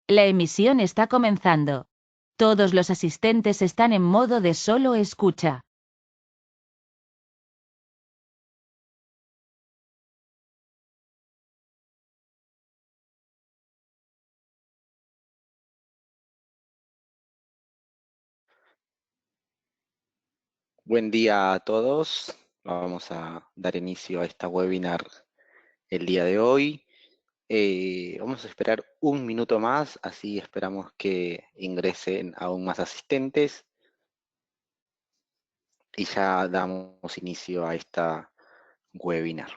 La emisión está comenzando. Todos los asistentes están en modo de solo escucha. Buen día a todos. Vamos a dar inicio a esta webinar el día de hoy. Vamos a esperar un minuto más, así esperamos que ingresen aún más asistentes y ya damos inicio a esta webinar.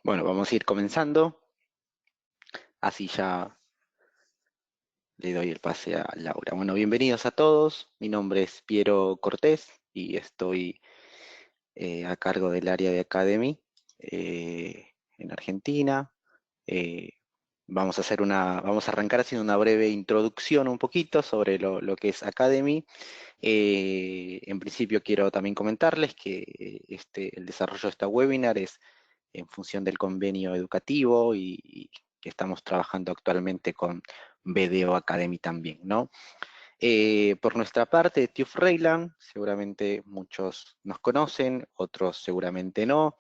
Bueno, vamos a ir comenzando, así ya le doy el pase a Laura. Bueno, bienvenidos a todos. Mi nombre es Piero Cortés y estoy a cargo del área de Academy en Argentina. Eh, vamos a arrancar haciendo una breve introducción un poquito sobre lo que es Academy. En principio quiero también comentarles que el desarrollo de esta webinar es en función del convenio educativo y que estamos trabajando actualmente con BDO Academy también, ¿no? Por nuestra parte, TÜV Rheinland, seguramente muchos nos conocen, otros seguramente no.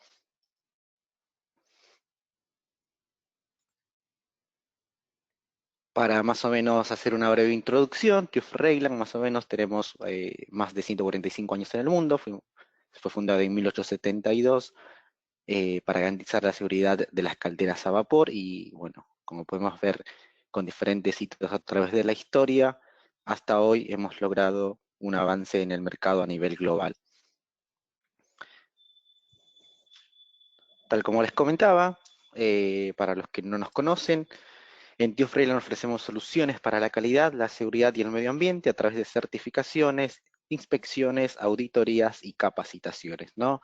Para más o menos hacer una breve introducción, TÜV Rheinland, más o menos tenemos más de 145 años en el mundo, fue fundada en 1872 para garantizar la seguridad de las calderas a vapor y bueno, como podemos ver con diferentes hitos a través de la historia, hasta hoy hemos logrado un avance en el mercado a nivel global. Tal como les comentaba, para los que no nos conocen, en TÜV Rheinland ofrecemos soluciones para la calidad, la seguridad y el medio ambiente a través de certificaciones, inspecciones, auditorías y capacitaciones, ¿no?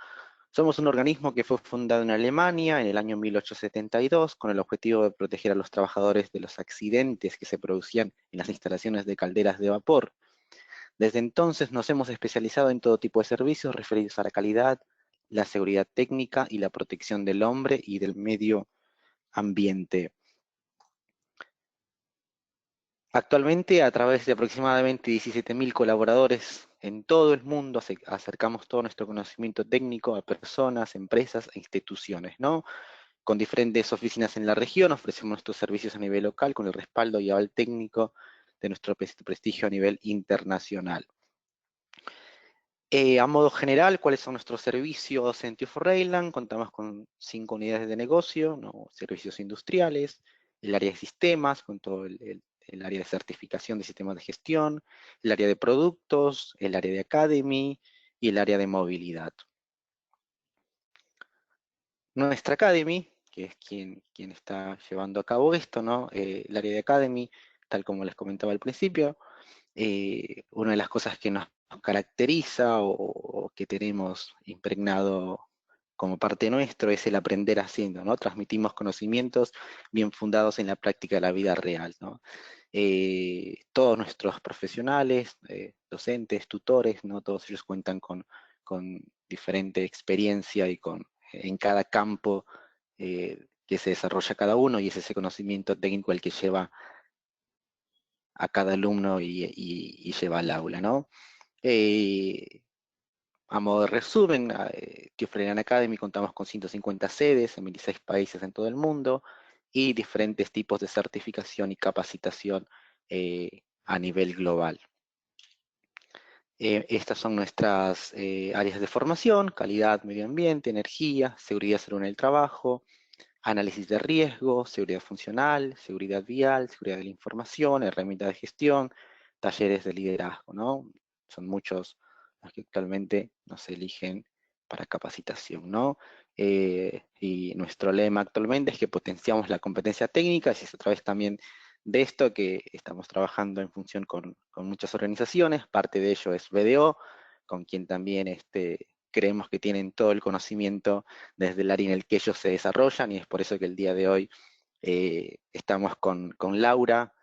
Somos un organismo que fue fundado en Alemania en el año 1872 con el objetivo de proteger a los trabajadores de los accidentes que se producían en las instalaciones de calderas de vapor. Desde entonces nos hemos especializado en todo tipo de servicios referidos a la calidad, la seguridad técnica y la protección del hombre y del medio ambiente. Actualmente, a través de aproximadamente 17.000 colaboradores en todo el mundo, acercamos todo nuestro conocimiento técnico a personas, empresas e instituciones, ¿no? Con diferentes oficinas en la región, ofrecemos nuestros servicios a nivel local con el respaldo y aval técnico de nuestro prestigio a nivel internacional. A modo general, ¿cuáles son nuestros servicios en TÜV Rheinland? Contamos con 5 unidades de negocio, ¿no? Servicios industriales, el área de sistemas, con todo el área de certificación de sistemas de gestión, el área de productos, el área de Academy y el área de movilidad. Nuestra Academy, que es quien está llevando a cabo esto, ¿no? El área de Academy, tal como les comentaba al principio, una de las cosas que nos caracteriza o que tenemos impregnado como parte nuestro es el aprender haciendo, ¿no? Transmitimos conocimientos bien fundados en la práctica de la vida real, ¿no? Todos nuestros profesionales, docentes, tutores, ¿no? Todos ellos cuentan con diferente experiencia y en cada campo que se desarrolla cada uno y es ese conocimiento técnico el que lleva a cada alumno y lleva al aula, ¿no? Eh, a modo de resumen, TÜV Rheinland Academy contamos con 150 sedes en 26 países en todo el mundo y diferentes tipos de certificación y capacitación a nivel global. Estas son nuestras áreas de formación: calidad, medio ambiente, energía, seguridad salud en el trabajo, análisis de riesgo, seguridad funcional, seguridad vial, seguridad de la información, herramientas de gestión, talleres de liderazgo, ¿no? son muchos los que actualmente nos eligen para capacitación, ¿no? Y nuestro lema actualmente es que potenciamos la competencia técnica, y es a través también de esto que estamos trabajando en función con muchas organizaciones. Parte de ello es BDO, con quien también creemos que tienen todo el conocimiento desde el área en el que ellos se desarrollan, y es por eso que el día de hoy estamos con Laura,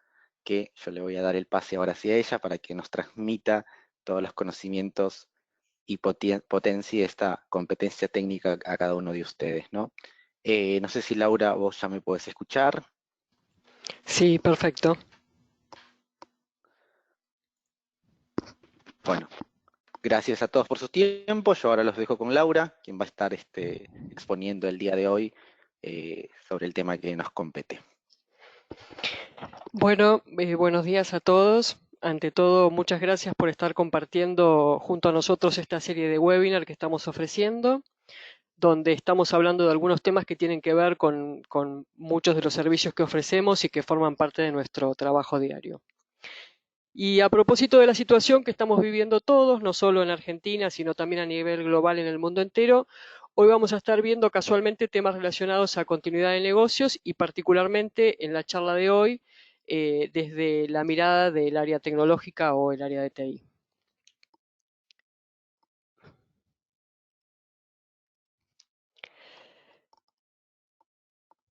que yo le voy a dar el pase ahora hacia ella para que nos transmita todos los conocimientos y potencie esta competencia técnica a cada uno de ustedes, ¿no? No sé si Laura, vos ya me podés escuchar. Sí, perfecto. Bueno, gracias a todos por su tiempo. Yo ahora los dejo con Laura, quien va a estar exponiendo el día de hoy sobre el tema que nos compete. Bueno, buenos días a todos. Ante todo, muchas gracias por estar compartiendo junto a nosotros esta serie de webinar que estamos ofreciendo, donde estamos hablando de algunos temas que tienen que ver con muchos de los servicios que ofrecemos y que forman parte de nuestro trabajo diario. Y a propósito de la situación que estamos viviendo todos, no solo en Argentina, sino también a nivel global en el mundo entero, hoy vamos a estar viendo casualmente temas relacionados a continuidad de negocios y particularmente en la charla de hoy desde la mirada del área tecnológica o el área de TI.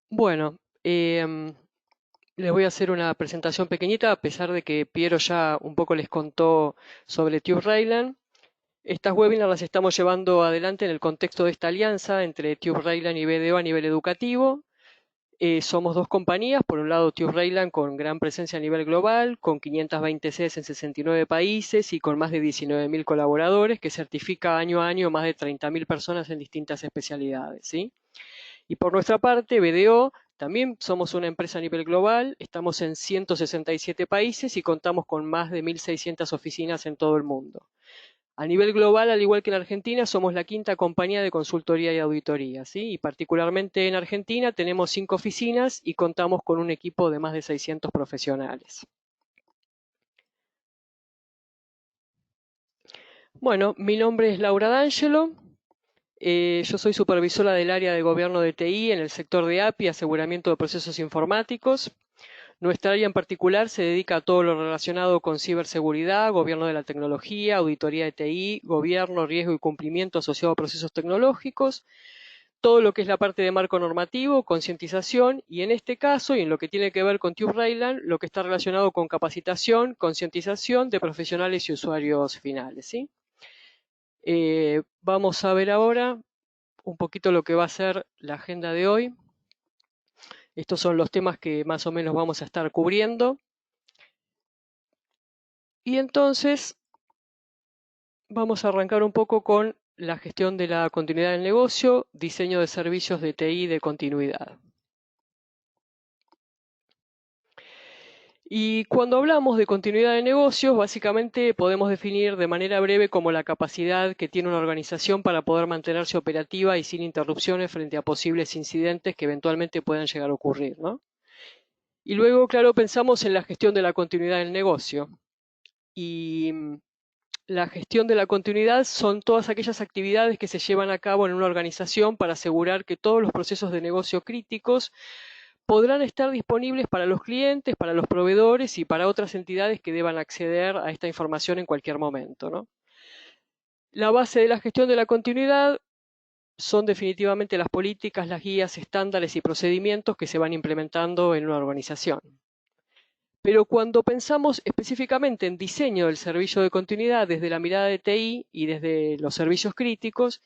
Bueno, les voy a hacer una presentación pequeñita, a pesar de que Piero ya un poco les contó sobre TubeRayland. Estas webinars las estamos llevando adelante en el contexto de esta alianza entre TubeRayland y BDO a nivel educativo. Somos dos compañías, por un lado TubeRayland con gran presencia a nivel global, con 520 sedes en 69 países y con más de 19.000 colaboradores, que certifica año a año más de 30.000 personas en distintas especialidades, ¿sí? Y por nuestra parte, BDO, también somos una empresa a nivel global, estamos en 167 países y contamos con más de 1.600 oficinas en todo el mundo. A nivel global, al igual que en Argentina, somos la quinta compañía de consultoría y auditoría, ¿sí? Y particularmente en Argentina tenemos 5 oficinas y contamos con un equipo de más de 600 profesionales. Bueno, mi nombre es Laura D'Angelo. Yo soy supervisora del área de gobierno de TI en el sector de API, aseguramiento de procesos informáticos. Nuestra área en particular se dedica a todo lo relacionado con ciberseguridad, gobierno de la tecnología, auditoría de TI, gobierno, riesgo y cumplimiento asociado a procesos tecnológicos, todo lo que es la parte de marco normativo, concientización y en este caso, y en lo que tiene que ver con TubeRayland, lo que está relacionado con capacitación, concientización de profesionales y usuarios finales, ¿sí? Vamos a ver ahora un poquito lo que va a ser la agenda de hoy. Estos son los temas que más o menos vamos a estar cubriendo. Y entonces vamos a arrancar un poco con la gestión de la continuidad del negocio, diseño de servicios de TI de continuidad. Y cuando hablamos de continuidad de negocios, básicamente podemos definir de manera breve como la capacidad que tiene una organización para poder mantenerse operativa y sin interrupciones frente a posibles incidentes que eventualmente puedan llegar a ocurrir, ¿no? Y luego, claro, pensamos en la gestión de la continuidad del negocio. Y la gestión de la continuidad son todas aquellas actividades que se llevan a cabo en una organización para asegurar que todos los procesos de negocio críticos podrán estar disponibles para los clientes, para los proveedores y para otras entidades que deban acceder a esta información en cualquier momento, ¿no? La base de la gestión de la continuidad son definitivamente las políticas, las guías, estándares y procedimientos que se van implementando en una organización. Pero cuando pensamos específicamente en diseño del servicio de continuidad desde la mirada de TI y desde los servicios críticos,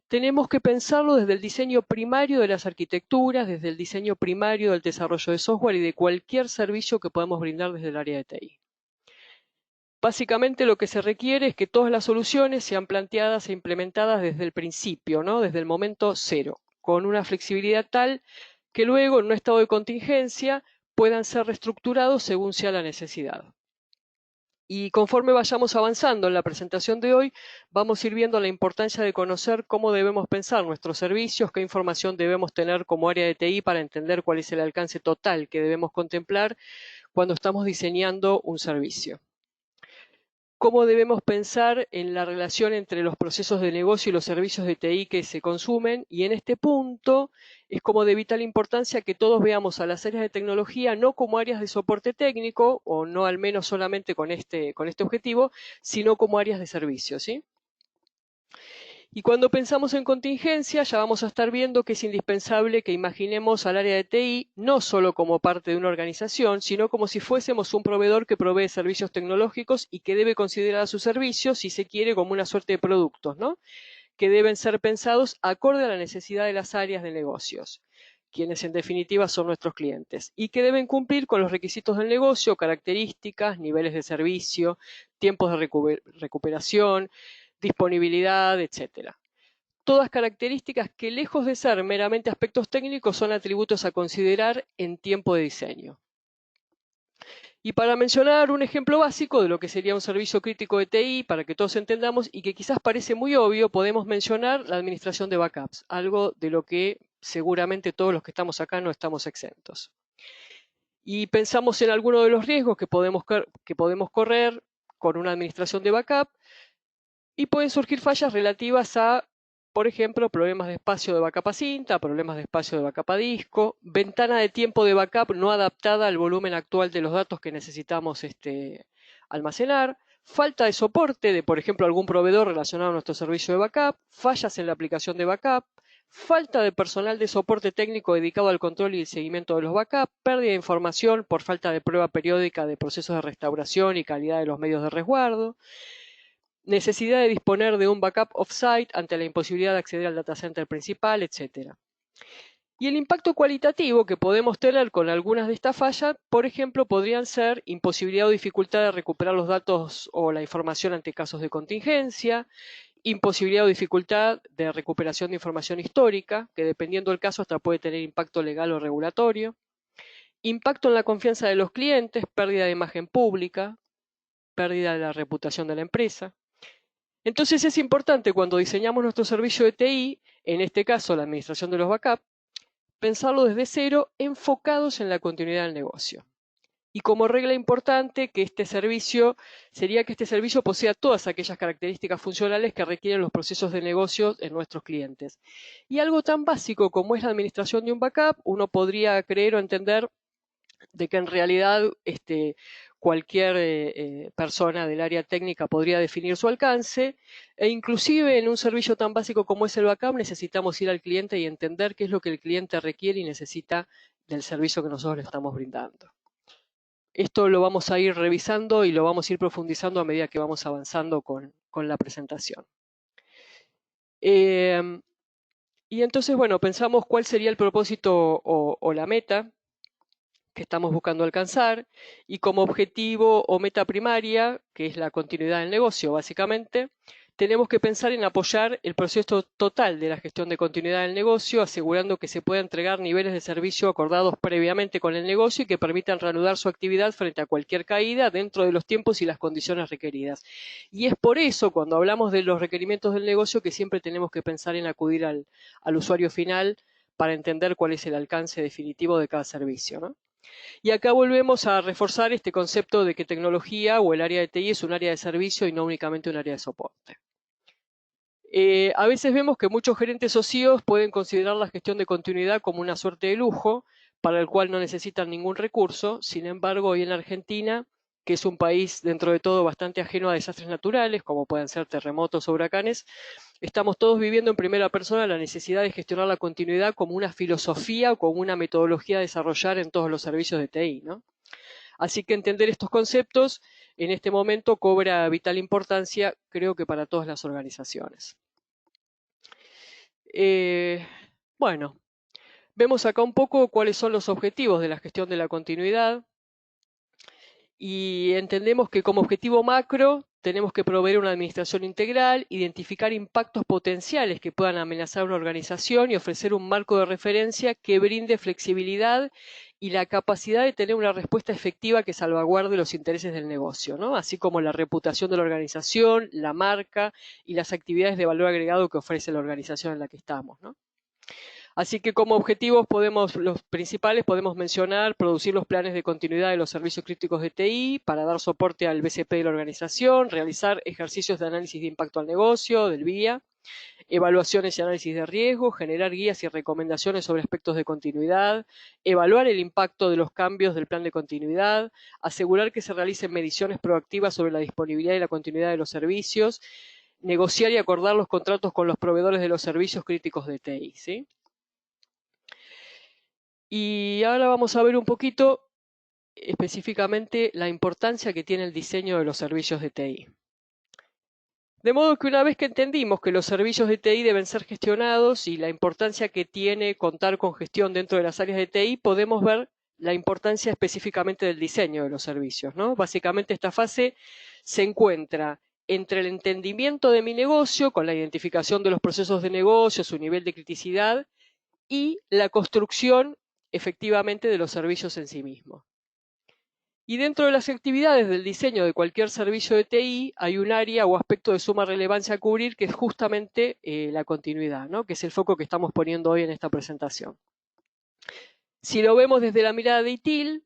tenemos que pensarlo desde el diseño primario de las arquitecturas, desde el diseño primario del desarrollo de software y de cualquier servicio que podamos brindar desde el área de TI. Básicamente lo que se requiere es que todas las soluciones sean planteadas e implementadas desde el principio, ¿no? Desde el momento cero, con una flexibilidad tal que luego en un estado de contingencia puedan ser reestructurados según sea la necesidad. Y conforme vayamos avanzando en la presentación de hoy, vamos a ir viendo la importancia de conocer cómo debemos pensar nuestros servicios, qué información debemos tener como área de TI para entender cuál es el alcance total que debemos contemplar cuando estamos diseñando un servicio. cómo debemos pensar en la relación entre los procesos de negocio y los servicios de TI que se consumen, y en este punto es como de vital importancia que todos veamos a las áreas de tecnología no como áreas de soporte técnico, o no al menos solamente con este objetivo, sino como áreas de servicio, ¿sí? Y cuando pensamos en contingencia, ya vamos a estar viendo que es indispensable que imaginemos al área de TI no solo como parte de una organización, sino como si fuésemos un proveedor que provee servicios tecnológicos y que debe considerar a sus servicios, si se quiere, como una suerte de productos, ¿no? Que deben ser pensados acorde a la necesidad de las áreas de negocios, quienes en definitiva son nuestros clientes, y que deben cumplir con los requisitos del negocio, características, niveles de servicio, tiempos de recuperación, disponibilidad, etcétera. Todas características que, lejos de ser meramente aspectos técnicos, son atributos a considerar en tiempo de diseño. Y para mencionar un ejemplo básico de lo que sería un servicio crítico de TI, para que todos entendamos, y que quizás parece muy obvio, podemos mencionar la administración de backups, algo de lo que seguramente todos los que estamos acá no estamos exentos. Y pensamos en algunos de los riesgos que podemos correr con una administración de backup, y pueden surgir fallas relativas a, por ejemplo, problemas de espacio de backup a cinta, problemas de espacio de backup a disco, ventana de tiempo de backup no adaptada al volumen actual de los datos que necesitamos almacenar, falta de soporte de, por ejemplo, algún proveedor relacionado a nuestro servicio de backup, fallas en la aplicación de backup, falta de personal de soporte técnico dedicado al control y el seguimiento de los backup, pérdida de información por falta de prueba periódica de procesos de restauración y calidad de los medios de resguardo, necesidad de disponer de un backup off-site ante la imposibilidad de acceder al data center principal, etc. Y el impacto cualitativo que podemos tener con algunas de estas fallas, por ejemplo, podrían ser imposibilidad o dificultad de recuperar los datos o la información ante casos de contingencia, imposibilidad o dificultad de recuperación de información histórica, que dependiendo del caso hasta puede tener impacto legal o regulatorio, impacto en la confianza de los clientes, pérdida de imagen pública, pérdida de la reputación de la empresa. Entonces es importante cuando diseñamos nuestro servicio de TI, en este caso la administración de los backups, pensarlo desde cero, enfocados en la continuidad del negocio. Y como regla importante que este servicio posea todas aquellas características funcionales que requieren los procesos de negocio en nuestros clientes. Y algo tan básico como es la administración de un backup, uno podría creer o entender de que en realidad cualquier persona del área técnica podría definir su alcance, e inclusive en un servicio tan básico como es el backup necesitamos ir al cliente y entender qué es lo que el cliente requiere y necesita del servicio que nosotros le estamos brindando. Esto lo vamos a ir revisando y lo vamos a ir profundizando a medida que vamos avanzando con la presentación. Y entonces, bueno, pensamos cuál sería el propósito o la meta que estamos buscando alcanzar, y como objetivo o meta primaria, que es la continuidad del negocio básicamente, tenemos que pensar en apoyar el proceso total de la gestión de continuidad del negocio, asegurando que se pueda entregar niveles de servicio acordados previamente con el negocio y que permitan reanudar su actividad frente a cualquier caída dentro de los tiempos y las condiciones requeridas. Y es por eso, cuando hablamos de los requerimientos del negocio, que siempre tenemos que pensar en acudir al usuario final para entender cuál es el alcance definitivo de cada servicio, ¿no? Y acá volvemos a reforzar este concepto de que tecnología o el área de TI es un área de servicio y no únicamente un área de soporte. A veces vemos que muchos gerentes o CEOs pueden considerar la gestión de continuidad como una suerte de lujo, para el cual no necesitan ningún recurso. Sin embargo, hoy en Argentina, que es un país dentro de todo bastante ajeno a desastres naturales, como pueden ser terremotos o huracanes, estamos todos viviendo en primera persona la necesidad de gestionar la continuidad como una filosofía o como una metodología a desarrollar en todos los servicios de TI, ¿no? Así que entender estos conceptos en este momento cobra vital importancia, creo que para todas las organizaciones. Bueno, vemos acá un poco cuáles son los objetivos de la gestión de la continuidad. Y entendemos que como objetivo macro tenemos que proveer una administración integral, identificar impactos potenciales que puedan amenazar una organización y ofrecer un marco de referencia que brinde flexibilidad y la capacidad de tener una respuesta efectiva que salvaguarde los intereses del negocio, ¿no? Así como la reputación de la organización, la marca y las actividades de valor agregado que ofrece la organización en la que estamos, ¿no? Así que como objetivos los principales podemos mencionar producir los planes de continuidad de los servicios críticos de TI para dar soporte al BCP de la organización, realizar ejercicios de análisis de impacto al negocio, del BIA, evaluaciones y análisis de riesgo, generar guías y recomendaciones sobre aspectos de continuidad, evaluar el impacto de los cambios del plan de continuidad, asegurar que se realicen mediciones proactivas sobre la disponibilidad y la continuidad de los servicios, negociar y acordar los contratos con los proveedores de los servicios críticos de TI, ¿sí? Y ahora vamos a ver un poquito específicamente la importancia que tiene el diseño de los servicios de TI. De modo que una vez que entendimos que los servicios de TI deben ser gestionados y la importancia que tiene contar con gestión dentro de las áreas de TI, podemos ver la importancia específicamente del diseño de los servicios, ¿no? Básicamente esta fase se encuentra entre el entendimiento de mi negocio, con la identificación de los procesos de negocio, su nivel de criticidad, y la construcción efectivamente de los servicios en sí mismos. Y dentro de las actividades del diseño de cualquier servicio de TI hay un área o aspecto de suma relevancia a cubrir que es justamente la continuidad, ¿no? Que es el foco que estamos poniendo hoy en esta presentación. Si lo vemos desde la mirada de ITIL,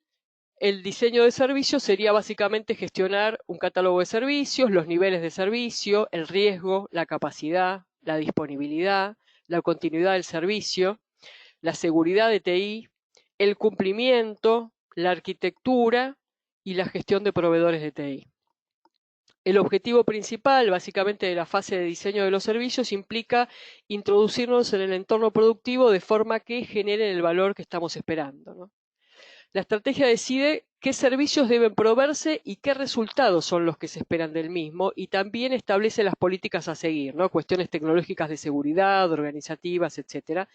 el diseño de servicios sería básicamente gestionar un catálogo de servicios, los niveles de servicio, el riesgo, la capacidad, la disponibilidad, la continuidad del servicio, la seguridad de TI, el cumplimiento, la arquitectura y la gestión de proveedores de TI. El objetivo principal, básicamente, de la fase de diseño de los servicios implica introducirnos en el entorno productivo de forma que generen el valor que estamos esperando, ¿no? La estrategia decide qué servicios deben proveerse y qué resultados son los que se esperan del mismo, y también establece las políticas a seguir, ¿no? Cuestiones tecnológicas de seguridad, organizativas, etcétera,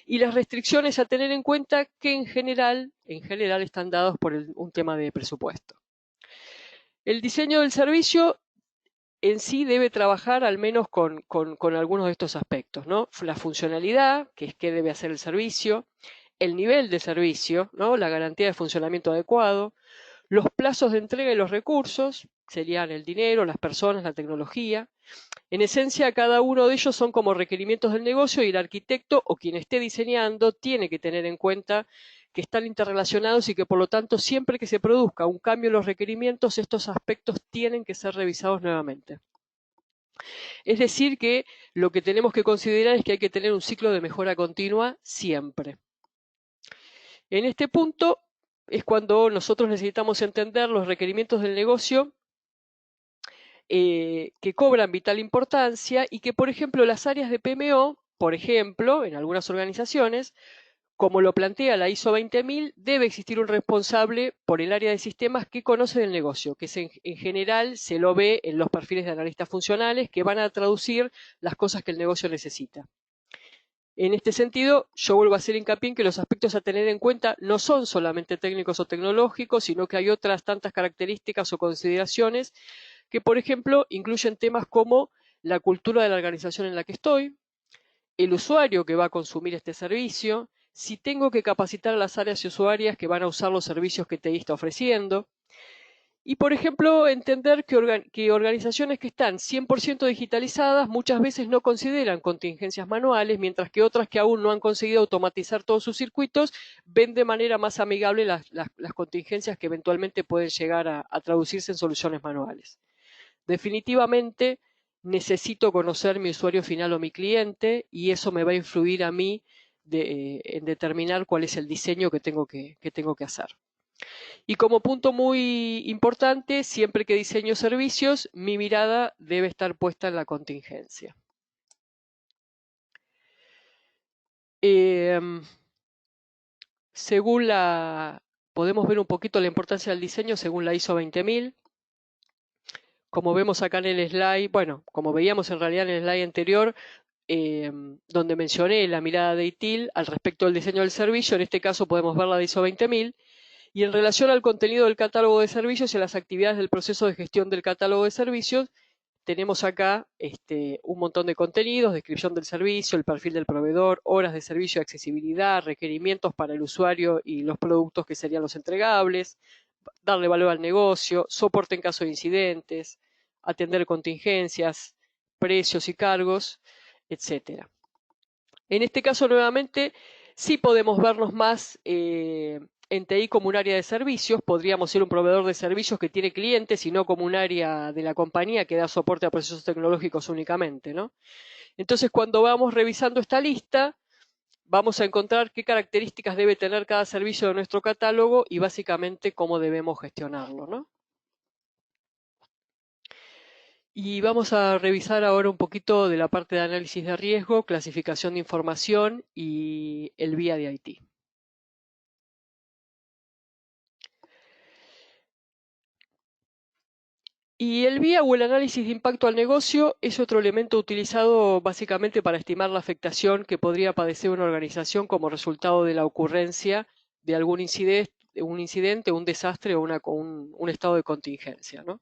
y las restricciones a tener en cuenta que en general están dados por un tema de presupuesto. El diseño del servicio en sí debe trabajar al menos con algunos de estos aspectos, ¿no? La funcionalidad, que es qué debe hacer el servicio, el nivel de servicio, ¿no? La garantía de funcionamiento adecuado, los plazos de entrega y los recursos, serían el dinero, las personas, la tecnología. En esencia, cada uno de ellos son como requerimientos del negocio y el arquitecto o quien esté diseñando tiene que tener en cuenta que están interrelacionados y que por lo tanto siempre que se produzca un cambio en los requerimientos, estos aspectos tienen que ser revisados nuevamente. Es decir, que lo que tenemos que considerar es que hay que tener un ciclo de mejora continua siempre. En este punto es cuando nosotros necesitamos entender los requerimientos del negocio que cobran vital importancia y que, por ejemplo, las áreas de PMO, por ejemplo, en algunas organizaciones, como lo plantea la ISO 20000, debe existir un responsable por el área de sistemas que conoce del negocio, que en general se lo ve en los perfiles de analistas funcionales que van a traducir las cosas que el negocio necesita. En este sentido, yo vuelvo a hacer hincapié en que los aspectos a tener en cuenta no son solamente técnicos o tecnológicos, sino que hay otras tantas características o consideraciones que, por ejemplo, incluyen temas como la cultura de la organización en la que estoy, el usuario que va a consumir este servicio, si tengo que capacitar a las áreas y usuarias que van a usar los servicios que TI está ofreciendo, y, por ejemplo, entender que organizaciones que están 100% digitalizadas muchas veces no consideran contingencias manuales, mientras que otras que aún no han conseguido automatizar todos sus circuitos ven de manera más amigable las contingencias que eventualmente pueden llegar a traducirse en soluciones manuales. Definitivamente necesito conocer mi usuario final o mi cliente y eso me va a influir a mí en determinar cuál es el diseño que tengo que hacer. Y como punto muy importante, siempre que diseño servicios, mi mirada debe estar puesta en la contingencia. Podemos ver un poquito la importancia del diseño según la ISO 20000. Como vemos acá en el slide, bueno, como veíamos en realidad en el slide anterior, donde mencioné la mirada de ITIL al respecto del diseño del servicio, en este caso podemos ver la de ISO 20000, y en relación al contenido del catálogo de servicios y a las actividades del proceso de gestión del catálogo de servicios, tenemos acá un montón de contenidos, descripción del servicio, el perfil del proveedor, horas de servicio de accesibilidad, requerimientos para el usuario y los productos que serían los entregables, darle valor al negocio, soporte en caso de incidentes, atender contingencias, precios y cargos, etc. En este caso, nuevamente, sí podemos vernos más en TI como un área de servicios. Podríamos ser un proveedor de servicios que tiene clientes y no como un área de la compañía que da soporte a procesos tecnológicos únicamente, ¿no? Entonces, cuando vamos revisando esta lista, vamos a encontrar qué características debe tener cada servicio de nuestro catálogo y básicamente cómo debemos gestionarlo, ¿no? Y vamos a revisar ahora un poquito de la parte de análisis de riesgo, clasificación de información y el VIA de IT. Y el VIA o el análisis de impacto al negocio es otro elemento utilizado básicamente para estimar la afectación que podría padecer una organización como resultado de la ocurrencia de algún incidente, un desastre o un estado de contingencia, ¿no?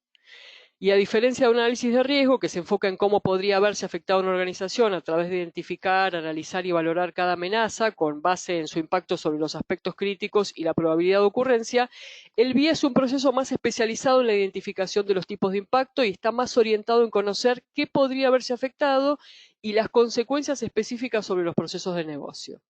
Y a diferencia de un análisis de riesgo que se enfoca en cómo podría haberse afectado una organización a través de identificar, analizar y valorar cada amenaza con base en su impacto sobre los aspectos críticos y la probabilidad de ocurrencia, el BIA es un proceso más especializado en la identificación de los tipos de impacto y está más orientado en conocer qué podría haberse afectado y las consecuencias específicas sobre los procesos de negocio.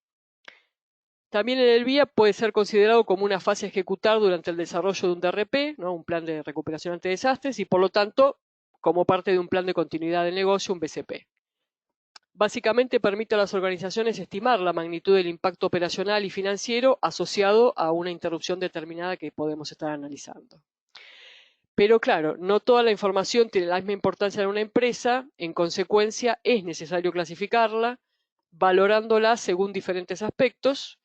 También en el BIA puede ser considerado como una fase a ejecutar durante el desarrollo de un DRP, ¿no? Un plan de recuperación ante desastres, y por lo tanto, como parte de un plan de continuidad del negocio, un BCP. Básicamente permite a las organizaciones estimar la magnitud del impacto operacional y financiero asociado a una interrupción determinada que podemos estar analizando. Pero claro, no toda la información tiene la misma importancia en una empresa, en consecuencia es necesario clasificarla, valorándola según diferentes aspectos.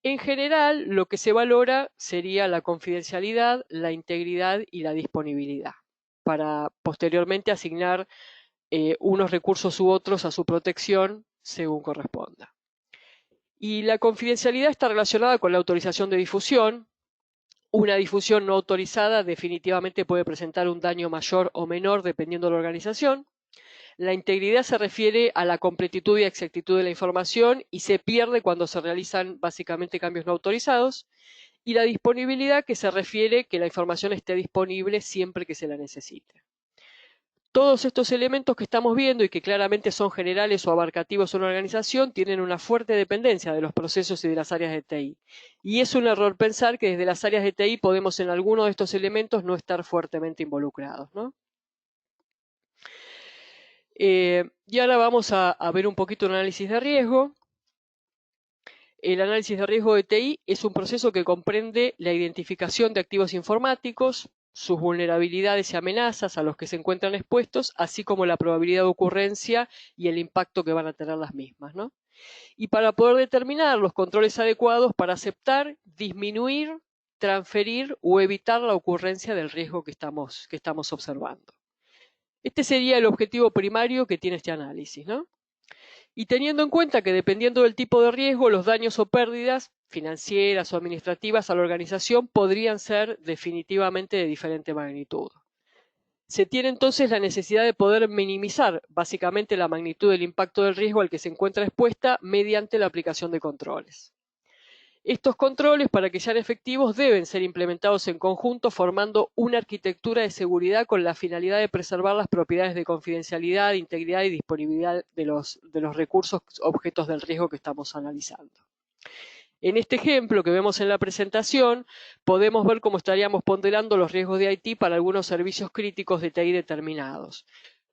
En general, lo que se valora sería la confidencialidad, la integridad y la disponibilidad, para posteriormente asignar unos recursos u otros a su protección según corresponda. Y la confidencialidad está relacionada con la autorización de difusión. Una difusión no autorizada definitivamente puede presentar un daño mayor o menor dependiendo de la organización. La integridad se refiere a la completitud y exactitud de la información y se pierde cuando se realizan básicamente cambios no autorizados. Y la disponibilidad, que se refiere que la información esté disponible siempre que se la necesite. Todos estos elementos que estamos viendo y que claramente son generales o abarcativos en una organización tienen una fuerte dependencia de los procesos y de las áreas de TI. Y es un error pensar que desde las áreas de TI podemos en alguno de estos elementos no estar fuertemente involucrados, ¿no? Y ahora vamos a ver un poquito el análisis de riesgo. El análisis de riesgo de TI es un proceso que comprende la identificación de activos informáticos, sus vulnerabilidades y amenazas a los que se encuentran expuestos, así como la probabilidad de ocurrencia y el impacto que van a tener las mismas, ¿no? Y para poder determinar los controles adecuados para aceptar, disminuir, transferir o evitar la ocurrencia del riesgo que estamos observando. Este sería el objetivo primario que tiene este análisis, ¿no? Y teniendo en cuenta que dependiendo del tipo de riesgo, los daños o pérdidas financieras o administrativas a la organización podrían ser definitivamente de diferente magnitud. Se tiene entonces la necesidad de poder minimizar básicamente la magnitud del impacto del riesgo al que se encuentra expuesta mediante la aplicación de controles. Estos controles, para que sean efectivos, deben ser implementados en conjunto formando una arquitectura de seguridad con la finalidad de preservar las propiedades de confidencialidad, integridad y disponibilidad de los recursos objetos del riesgo que estamos analizando. En este ejemplo que vemos en la presentación, podemos ver cómo estaríamos ponderando los riesgos de IT para algunos servicios críticos de TI determinados.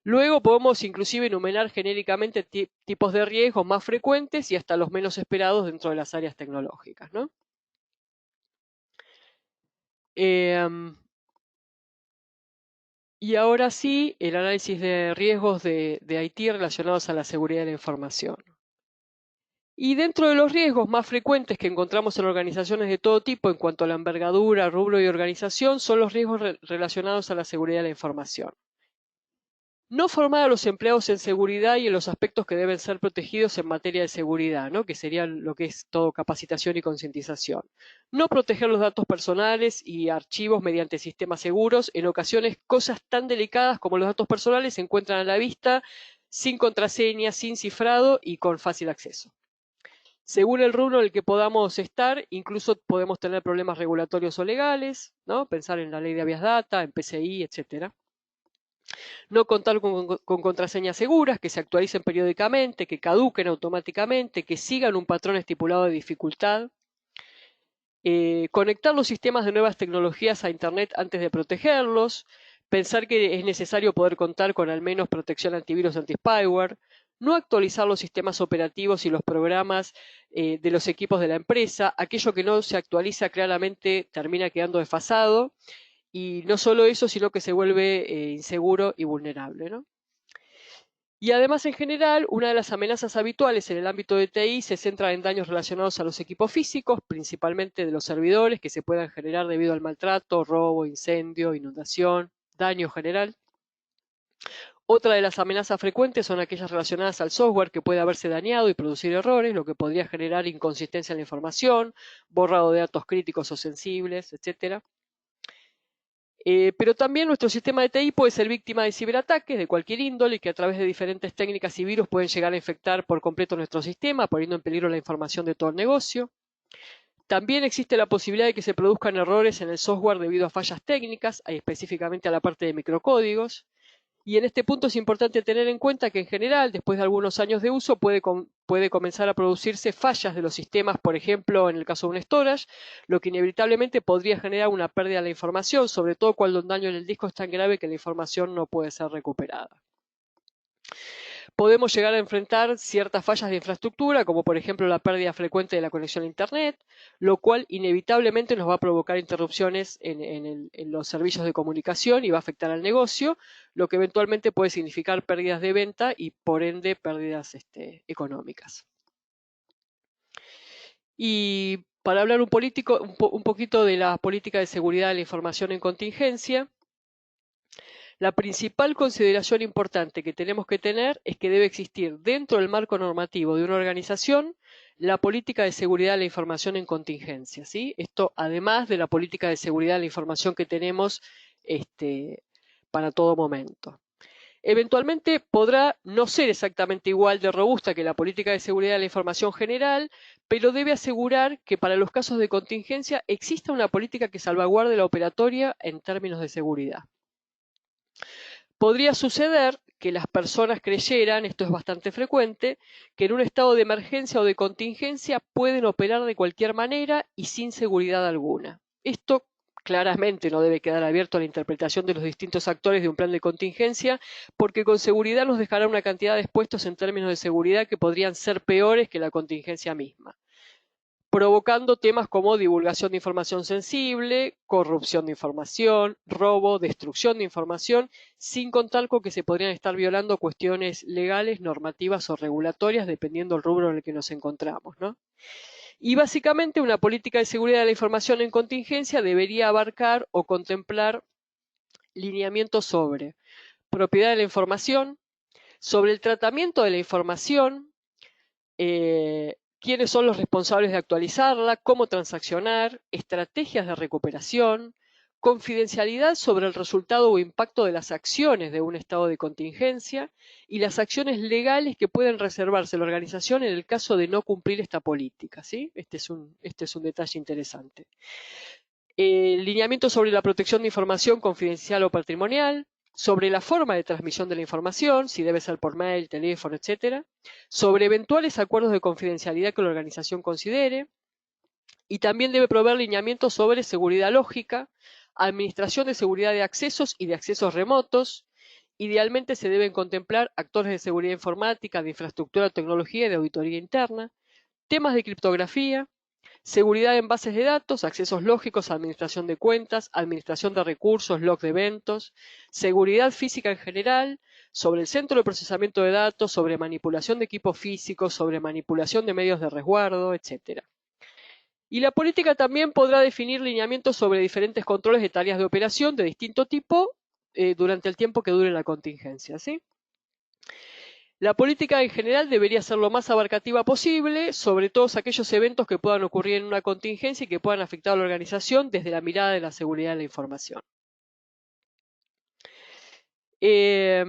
Luego podemos inclusive enumerar genéricamente tipos de riesgos más frecuentes y hasta los menos esperados dentro de las áreas tecnológicas, ¿no? Y ahora sí, el análisis de riesgos de IT relacionados a la seguridad de la información. Y dentro de los riesgos más frecuentes que encontramos en organizaciones de todo tipo en cuanto a la envergadura, rubro y organización, son los riesgos relacionados a la seguridad de la información. No formar a los empleados en seguridad y en los aspectos que deben ser protegidos en materia de seguridad, ¿no? Que sería lo que es todo capacitación y concientización. No proteger los datos personales y archivos mediante sistemas seguros. En ocasiones, cosas tan delicadas como los datos personales se encuentran a la vista, sin contraseña, sin cifrado y con fácil acceso. Según el rubro en el que podamos estar, incluso podemos tener problemas regulatorios o legales, ¿no? Pensar en la ley de habeas data, en PCI, etcétera. No contar con contraseñas seguras, que se actualicen periódicamente, que caduquen automáticamente, que sigan un patrón estipulado de dificultad. Conectar los sistemas de nuevas tecnologías a Internet antes de protegerlos. Pensar que es necesario poder contar con al menos protección antivirus anti-spyware. No actualizar los sistemas operativos y los programas de los equipos de la empresa. Aquello que no se actualiza claramente termina quedando desfasado. Y no solo eso, sino que se vuelve inseguro y vulnerable, ¿no? Y además, en general, una de las amenazas habituales en el ámbito de TI se centra en daños relacionados a los equipos físicos, principalmente de los servidores, que se puedan generar debido al maltrato, robo, incendio, inundación, daño general. Otra de las amenazas frecuentes son aquellas relacionadas al software que puede haberse dañado y producir errores, lo que podría generar inconsistencia en la información, borrado de datos críticos o sensibles, etc. Pero también nuestro sistema de TI puede ser víctima de ciberataques de cualquier índole que a través de diferentes técnicas y virus pueden llegar a infectar por completo nuestro sistema, poniendo en peligro la información de todo el negocio. También existe la posibilidad de que se produzcan errores en el software debido a fallas técnicas, específicamente a la parte de microcódigos. Y en este punto es importante tener en cuenta que en general, después de algunos años de uso, puede comenzar a producirse fallas de los sistemas, por ejemplo, en el caso de un storage, lo que inevitablemente podría generar una pérdida de la información, sobre todo cuando un daño en el disco es tan grave que la información no puede ser recuperada. Podemos llegar a enfrentar ciertas fallas de infraestructura, como por ejemplo la pérdida frecuente de la conexión a Internet, lo cual inevitablemente nos va a provocar interrupciones en los servicios de comunicación y va a afectar al negocio, lo que eventualmente puede significar pérdidas de venta y por ende pérdidas económicas. Y para hablar un poquito de la política de seguridad de la información en contingencia, la principal consideración importante que tenemos que tener es que debe existir dentro del marco normativo de una organización la política de seguridad de la información en contingencia, ¿sí? Esto además de la política de seguridad de la información que tenemos para todo momento. Eventualmente podrá no ser exactamente igual de robusta que la política de seguridad de la información general, pero debe asegurar que para los casos de contingencia exista una política que salvaguarde la operatoria en términos de seguridad. Podría suceder que las personas creyeran, esto es bastante frecuente, que en un estado de emergencia o de contingencia pueden operar de cualquier manera y sin seguridad alguna. Esto claramente no debe quedar abierto a la interpretación de los distintos actores de un plan de contingencia, porque con seguridad nos dejará una cantidad de expuestos en términos de seguridad que podrían ser peores que la contingencia misma, provocando temas como divulgación de información sensible, corrupción de información, robo, destrucción de información, sin contar con que se podrían estar violando cuestiones legales, normativas o regulatorias, dependiendo del rubro en el que nos encontramos, ¿no? Y básicamente una política de seguridad de la información en contingencia debería abarcar o contemplar lineamientos sobre propiedad de la información, sobre el tratamiento de la información, quiénes son los responsables de actualizarla, cómo transaccionar, estrategias de recuperación, confidencialidad sobre el resultado o impacto de las acciones de un estado de contingencia y las acciones legales que pueden reservarse la organización en el caso de no cumplir esta política, ¿sí? Este es un detalle interesante. Lineamiento sobre la protección de información confidencial o patrimonial, sobre la forma de transmisión de la información, si debe ser por mail, teléfono, etc., sobre eventuales acuerdos de confidencialidad que la organización considere, y también debe proveer lineamientos sobre seguridad lógica, administración de seguridad de accesos y de accesos remotos. Idealmente se deben contemplar actores de seguridad informática, de infraestructura, tecnología y de auditoría interna, temas de criptografía, seguridad en bases de datos, accesos lógicos, administración de cuentas, administración de recursos, log de eventos, seguridad física en general, sobre el centro de procesamiento de datos, sobre manipulación de equipos físicos, sobre manipulación de medios de resguardo, etc. Y la política también podrá definir lineamientos sobre diferentes controles de tareas de operación de distinto tipo durante el tiempo que dure la contingencia, ¿sí? La política en general debería ser lo más abarcativa posible sobre todos aquellos eventos que puedan ocurrir en una contingencia y que puedan afectar a la organización desde la mirada de la seguridad de la información. Y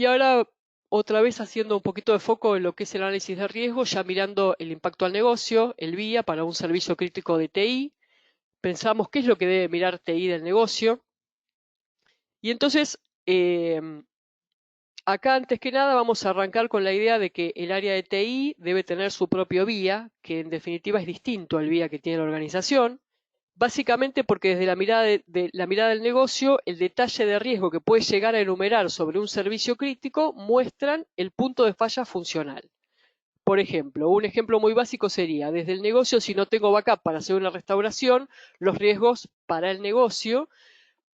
ahora, otra vez haciendo un poquito de foco en lo que es el análisis de riesgo, ya mirando el impacto al negocio, el VIA para un servicio crítico de TI. Pensamos qué es lo que debe mirar TI del negocio. Y entonces, acá antes que nada vamos a arrancar con la idea de que el área de TI debe tener su propio BIA, que en definitiva es distinto al BIA que tiene la organización, básicamente porque desde la mirada, la mirada del negocio, el detalle de riesgo que puede llegar a enumerar sobre un servicio crítico muestran el punto de falla funcional. Por ejemplo, un ejemplo muy básico sería, desde el negocio, si no tengo backup para hacer una restauración, los riesgos para el negocio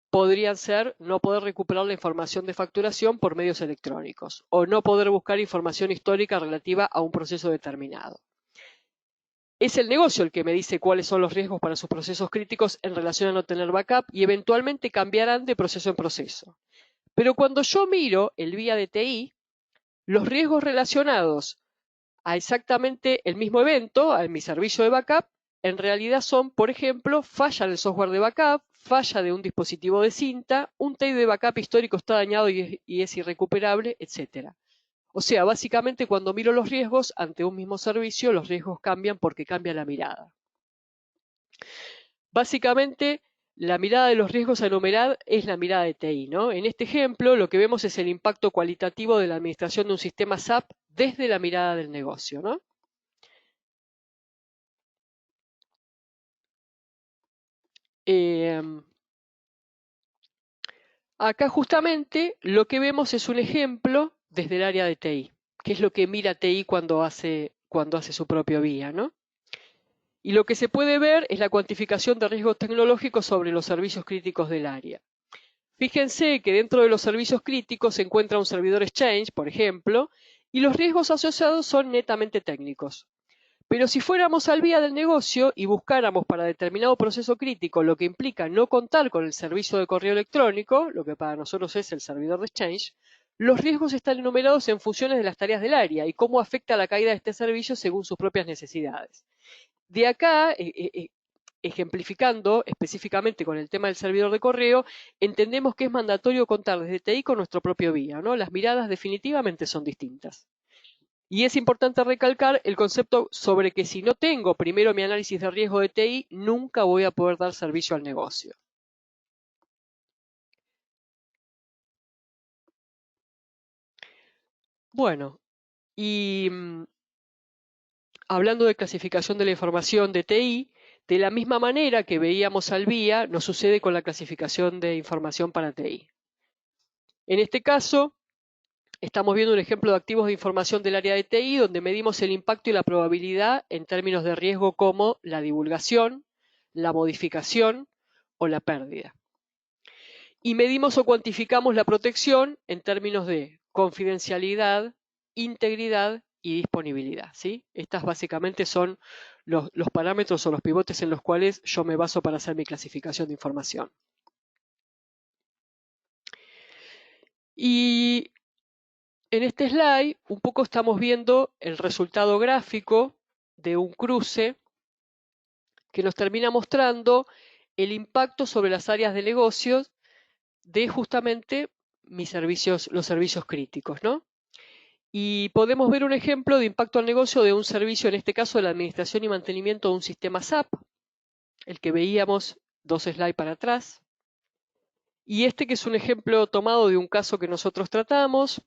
podrían ser no poder recuperar la información de facturación por medios electrónicos o no poder buscar información histórica relativa a un proceso determinado. Es el negocio el que me dice cuáles son los riesgos para sus procesos críticos en relación a no tener backup y eventualmente cambiarán de proceso en proceso. Pero cuando yo miro el BIA de TI, los riesgos relacionados a exactamente el mismo evento, a mi servicio de backup, en realidad son, por ejemplo, falla del software de backup, falla de un dispositivo de cinta, un tape de backup histórico está dañado y es irrecuperable, etc. O sea, básicamente cuando miro los riesgos ante un mismo servicio, los riesgos cambian porque cambia la mirada. Básicamente, la mirada de los riesgos a enumerar es la mirada de TI, ¿no? En este ejemplo, lo que vemos es el impacto cualitativo de la administración de un sistema SAP desde la mirada del negocio, ¿no? Acá justamente lo que vemos es un ejemplo desde el área de TI, que es lo que mira TI cuando hace su propio BIA, ¿no? Y lo que se puede ver es la cuantificación de riesgos tecnológicos sobre los servicios críticos del área. Fíjense que dentro de los servicios críticos se encuentra un servidor Exchange, por ejemplo, y los riesgos asociados son netamente técnicos. Pero si fuéramos al BIA del negocio y buscáramos para determinado proceso crítico lo que implica no contar con el servicio de correo electrónico, lo que para nosotros es el servidor de Exchange, los riesgos están enumerados en funciones de las tareas del área y cómo afecta la caída de este servicio según sus propias necesidades. De acá, ejemplificando específicamente con el tema del servidor de correo, entendemos que es mandatorio contar desde TI con nuestro propio BIA, ¿no? Las miradas definitivamente son distintas. Y es importante recalcar el concepto sobre que si no tengo primero mi análisis de riesgo de TI, nunca voy a poder dar servicio al negocio. Bueno, y hablando de clasificación de la información de TI, de la misma manera que veíamos al BIA, nos sucede con la clasificación de información para TI. En este caso, estamos viendo un ejemplo de activos de información del área de TI donde medimos el impacto y la probabilidad en términos de riesgo como la divulgación, la modificación o la pérdida. Y medimos o cuantificamos la protección en términos de confidencialidad, integridad y disponibilidad, ¿sí? Estas básicamente son los parámetros o los pivotes en los cuales yo me baso para hacer mi clasificación de información. Y en este slide un poco estamos viendo el resultado gráfico de un cruce que nos termina mostrando el impacto sobre las áreas de negocios de justamente los servicios críticos, ¿no? Y podemos ver un ejemplo de impacto al negocio de un servicio, en este caso de la administración y mantenimiento de un sistema SAP, el que veíamos 2 slides para atrás. Y este que es un ejemplo tomado de un caso que nosotros tratamos.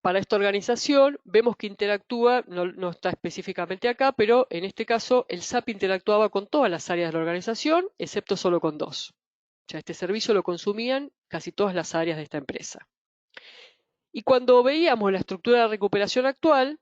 Para esta organización vemos que interactúa, no está específicamente acá, pero en este caso el SAP interactuaba con todas las áreas de la organización, excepto solo con 2. O sea, este servicio lo consumían casi todas las áreas de esta empresa. Y cuando veíamos la estructura de recuperación actual,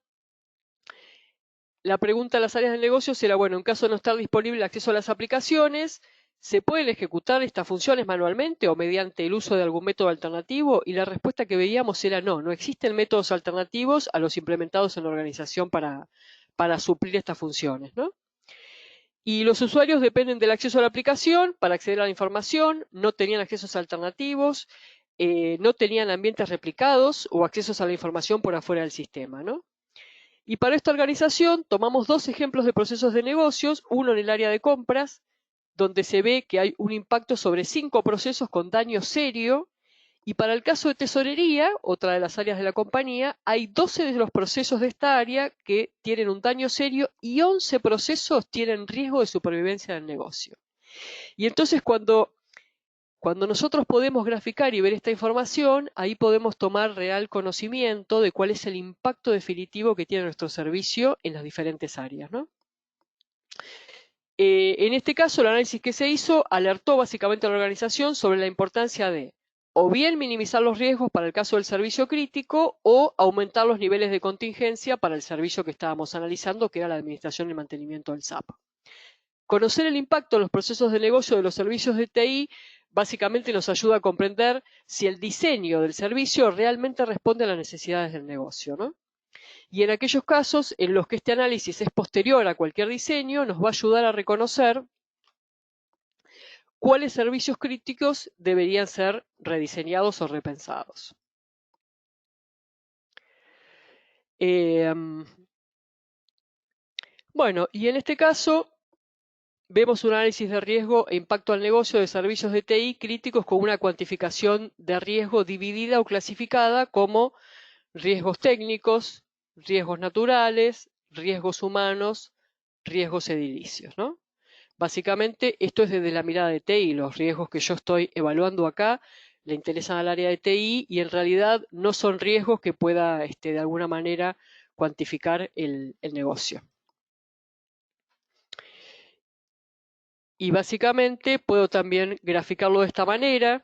la pregunta a las áreas de negocios era, bueno, en caso de no estar disponible el acceso a las aplicaciones, ¿se pueden ejecutar estas funciones manualmente o mediante el uso de algún método alternativo? Y la respuesta que veíamos era no existen métodos alternativos a los implementados en la organización para suplir estas funciones, ¿no? Y los usuarios dependen del acceso a la aplicación para acceder a la información, no tenían accesos alternativos, no tenían ambientes replicados o accesos a la información por afuera del sistema, ¿no? Y para esta organización tomamos 2 ejemplos de procesos de negocios, uno en el área de compras, donde se ve que hay un impacto sobre 5 procesos con daño serio, y para el caso de tesorería, otra de las áreas de la compañía, hay 12 de los procesos de esta área que tienen un daño serio y 11 procesos tienen riesgo de supervivencia del negocio. Y entonces cuando Cuando nosotros podemos graficar y ver esta información, ahí podemos tomar real conocimiento de cuál es el impacto definitivo que tiene nuestro servicio en las diferentes áreas, ¿no? En este caso, el análisis que se hizo alertó básicamente a la organización sobre la importancia de o bien minimizar los riesgos para el caso del servicio crítico o aumentar los niveles de contingencia para el servicio que estábamos analizando, que era la administración y mantenimiento del SAP. Conocer el impacto en los procesos de negocio de los servicios de TI básicamente nos ayuda a comprender si el diseño del servicio realmente responde a las necesidades del negocio, ¿no? Y en aquellos casos en los que este análisis es posterior a cualquier diseño, nos va a ayudar a reconocer cuáles servicios críticos deberían ser rediseñados o repensados. Bueno, y en este caso vemos un análisis de riesgo e impacto al negocio de servicios de TI críticos con una cuantificación de riesgo dividida o clasificada como riesgos técnicos, riesgos naturales, riesgos humanos, riesgos edilicios, ¿no? Básicamente, esto es desde la mirada de TI. Los riesgos que yo estoy evaluando acá le interesan al área de TI y en realidad no son riesgos que pueda de alguna manera cuantificar el negocio. Y básicamente puedo también graficarlo de esta manera,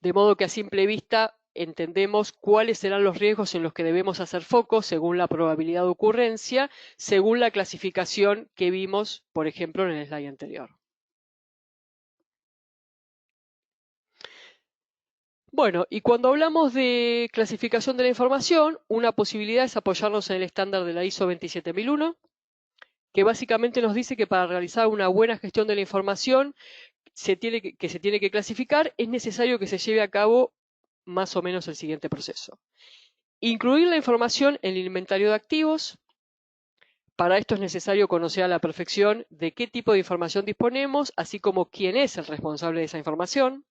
de modo que a simple vista entendemos cuáles serán los riesgos en los que debemos hacer foco según la probabilidad de ocurrencia, según la clasificación que vimos, por ejemplo, en el slide anterior. Bueno, y cuando hablamos de clasificación de la información, una posibilidad es apoyarnos en el estándar de la ISO 27001, que básicamente nos dice que para realizar una buena gestión de la información se tiene que clasificar, es necesario que se lleve a cabo más o menos el siguiente proceso. Incluir la información en el inventario de activos. Para esto es necesario conocer a la perfección de qué tipo de información disponemos, así como quién es el responsable de esa información.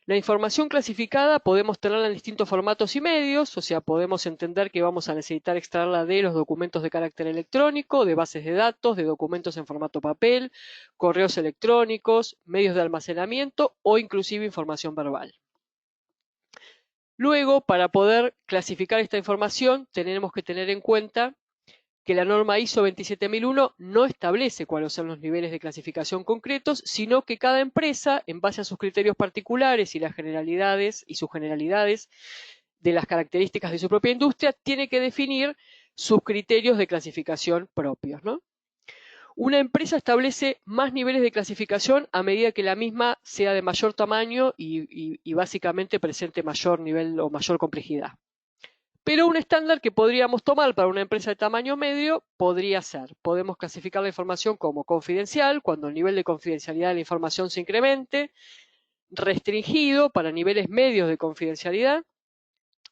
La información clasificada podemos tenerla en distintos formatos y medios, o sea, podemos entender que vamos a necesitar extraerla de los documentos de carácter electrónico, de bases de datos, de documentos en formato papel, correos electrónicos, medios de almacenamiento o inclusive información verbal. Luego, para poder clasificar esta información, tenemos que tener en cuenta que la norma ISO 27001 no establece cuáles son los niveles de clasificación concretos, sino que cada empresa, en base a sus criterios particulares y las generalidades y sus generalidades de las características de su propia industria, tiene que definir sus criterios de clasificación propios, ¿no? Una empresa establece más niveles de clasificación a medida que la misma sea de mayor tamaño y básicamente presente mayor nivel o mayor complejidad. Pero un estándar que podríamos tomar para una empresa de tamaño medio podría ser, podemos clasificar la información como confidencial, cuando el nivel de confidencialidad de la información se incremente, restringido para niveles medios de confidencialidad,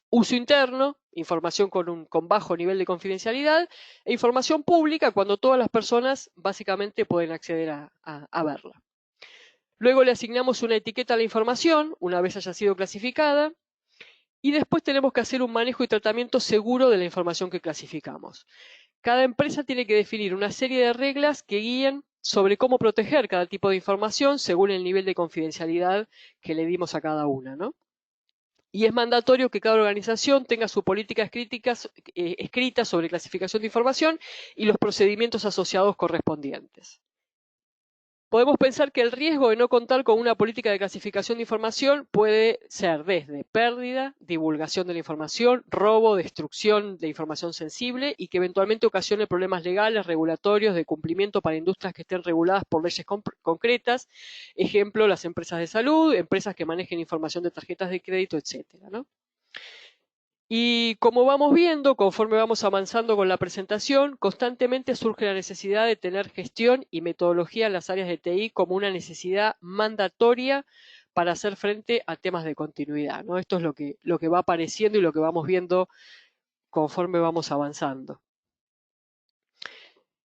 uso interno, información con bajo nivel de confidencialidad, e información pública cuando todas las personas básicamente pueden acceder a verla. Luego le asignamos una etiqueta a la información, una vez haya sido clasificada, y después tenemos que hacer un manejo y tratamiento seguro de la información que clasificamos. Cada empresa tiene que definir una serie de reglas que guíen sobre cómo proteger cada tipo de información según el nivel de confidencialidad que le dimos a cada una, ¿no? Y es mandatorio que cada organización tenga su política escrita sobre clasificación de información y los procedimientos asociados correspondientes. Podemos pensar que el riesgo de no contar con una política de clasificación de información puede ser desde pérdida, divulgación de la información, robo, destrucción de información sensible y que eventualmente ocasione problemas legales, regulatorios, de cumplimiento para industrias que estén reguladas por leyes concretas. Ejemplo, las empresas de salud, empresas que manejen información de tarjetas de crédito, etcétera, ¿no? Y como vamos viendo, conforme vamos avanzando con la presentación, constantemente surge la necesidad de tener gestión y metodología en las áreas de TI como una necesidad mandatoria para hacer frente a temas de continuidad, ¿no? Esto es lo que va apareciendo y lo que vamos viendo conforme vamos avanzando.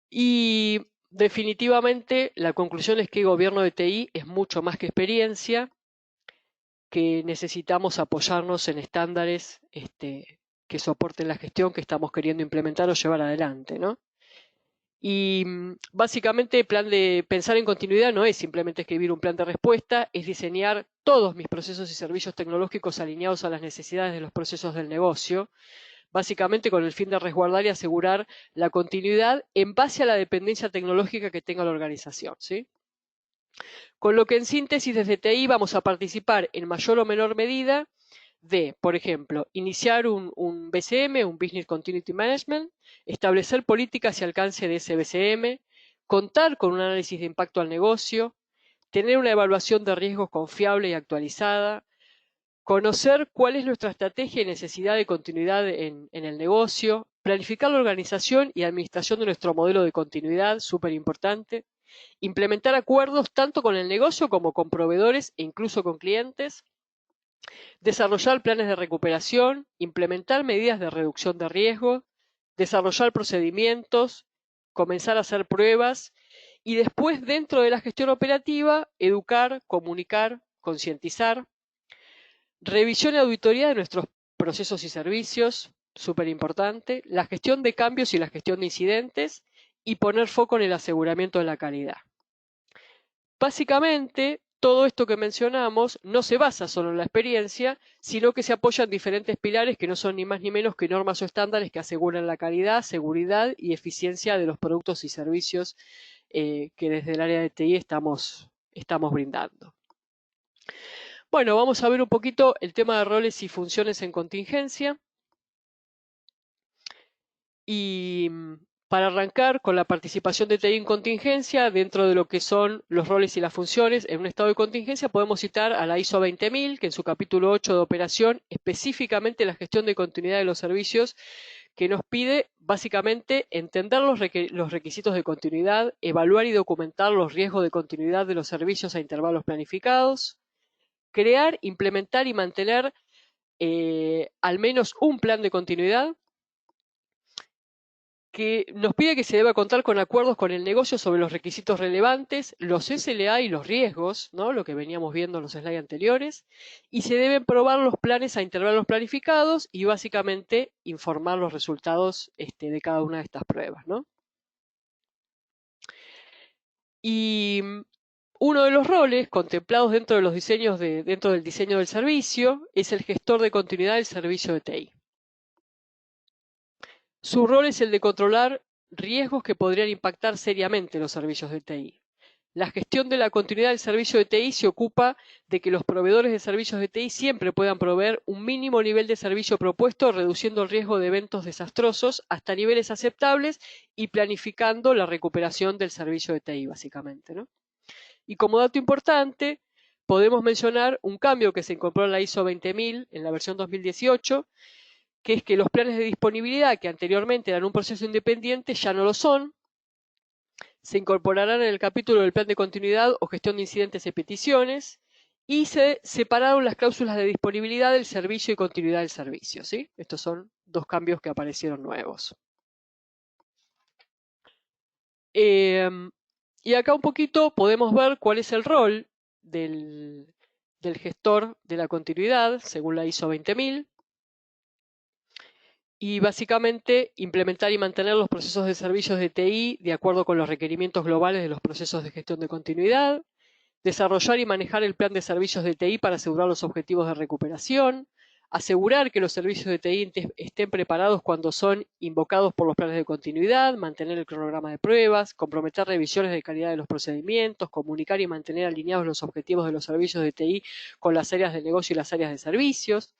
Y definitivamente la conclusión es que el gobierno de TI es mucho más que experiencia, que necesitamos apoyarnos en estándares que soporten la gestión que estamos queriendo implementar o llevar adelante, ¿no? Y básicamente el plan de pensar en continuidad no es simplemente escribir un plan de respuesta, es diseñar todos mis procesos y servicios tecnológicos alineados a las necesidades de los procesos del negocio, básicamente con el fin de resguardar y asegurar la continuidad en base a la dependencia tecnológica que tenga la organización, ¿sí? Con lo que en síntesis desde TI vamos a participar en mayor o menor medida de, por ejemplo, iniciar un BCM, un Business Continuity Management, establecer políticas y alcance de ese BCM, contar con un análisis de impacto al negocio, tener una evaluación de riesgos confiable y actualizada, conocer cuál es nuestra estrategia y necesidad de continuidad en el negocio, planificar la organización y administración de nuestro modelo de continuidad, súper importante, implementar acuerdos tanto con el negocio como con proveedores e incluso con clientes, desarrollar planes de recuperación, implementar medidas de reducción de riesgo, desarrollar procedimientos, comenzar a hacer pruebas y después dentro de la gestión operativa, educar, comunicar, concientizar, revisión y auditoría de nuestros procesos y servicios, súper importante, la gestión de cambios y la gestión de incidentes y poner foco en el aseguramiento de la calidad. Básicamente, todo esto que mencionamos no se basa solo en la experiencia, sino que se apoya en diferentes pilares que no son ni más ni menos que normas o estándares que aseguran la calidad, seguridad y eficiencia de los productos y servicios que desde el área de TI estamos brindando. Bueno, vamos a ver un poquito el tema de roles y funciones en contingencia. Y para arrancar con la participación de TI en contingencia, dentro de lo que son los roles y las funciones, en un estado de contingencia podemos citar a la ISO 20000, que en su capítulo 8 de operación, específicamente la gestión de continuidad de los servicios, que nos pide básicamente entender los requisitos de continuidad, evaluar y documentar los riesgos de continuidad de los servicios a intervalos planificados, crear, implementar y mantener al menos un plan de continuidad, que nos pide que se deba contar con acuerdos con el negocio sobre los requisitos relevantes, los SLA y los riesgos, ¿no? Lo que veníamos viendo en los slides anteriores, y se deben probar los planes a intervalos planificados y básicamente informar los resultados de cada una de estas pruebas, ¿no? Y uno de los roles contemplados dentro de los diseños dentro del diseño del servicio es el gestor de continuidad del servicio de TI. Su rol es el de controlar riesgos que podrían impactar seriamente los servicios de TI. La gestión de la continuidad del servicio de TI se ocupa de que los proveedores de servicios de TI siempre puedan proveer un mínimo nivel de servicio propuesto, reduciendo el riesgo de eventos desastrosos hasta niveles aceptables y planificando la recuperación del servicio de TI, básicamente, ¿no? Y como dato importante, podemos mencionar un cambio que se incorporó en la ISO 20000 en la versión 2018, que es que los planes de disponibilidad que anteriormente eran un proceso independiente ya no lo son. Se incorporarán en el capítulo del plan de continuidad o gestión de incidentes y peticiones y se separaron las cláusulas de disponibilidad del servicio y continuidad del servicio, ¿sí? Estos son dos cambios que aparecieron nuevos. Y acá un poquito podemos ver cuál es el rol del gestor de la continuidad según la ISO 20000. Y básicamente implementar y mantener los procesos de servicios de TI de acuerdo con los requerimientos globales de los procesos de gestión de continuidad, desarrollar y manejar el plan de servicios de TI para asegurar los objetivos de recuperación, asegurar que los servicios de TI estén preparados cuando son invocados por los planes de continuidad, mantener el cronograma de pruebas, comprometer revisiones de calidad de los procedimientos, comunicar y mantener alineados los objetivos de los servicios de TI con las áreas de negocio y las áreas de servicios,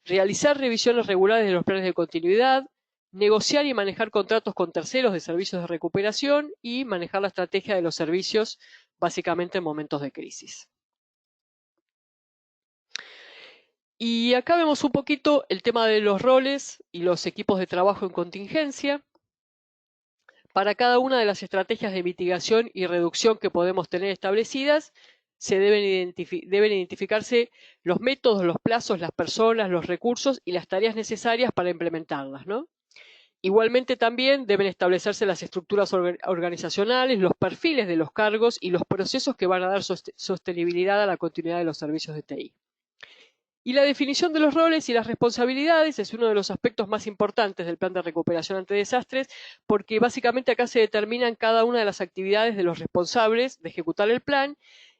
realizar revisiones regulares de los planes de continuidad, negociar y manejar contratos con terceros de servicios de recuperación y manejar la estrategia de los servicios básicamente en momentos de crisis. Y acá vemos un poquito el tema de los roles y los equipos de trabajo en contingencia. Para cada una de las estrategias de mitigación y reducción que podemos tener establecidas, deben identificarse los métodos, los plazos, las personas, los recursos y las tareas necesarias para implementarlas, ¿no? Igualmente también deben establecerse las estructuras organizacionales, los perfiles de los cargos y los procesos que van a dar sostenibilidad a la continuidad de los servicios de TI. Y la definición de los roles y las responsabilidades es uno de los aspectos más importantes del plan de recuperación ante desastres, porque básicamente acá se determinan cada una de las actividades de los responsables de ejecutar el plan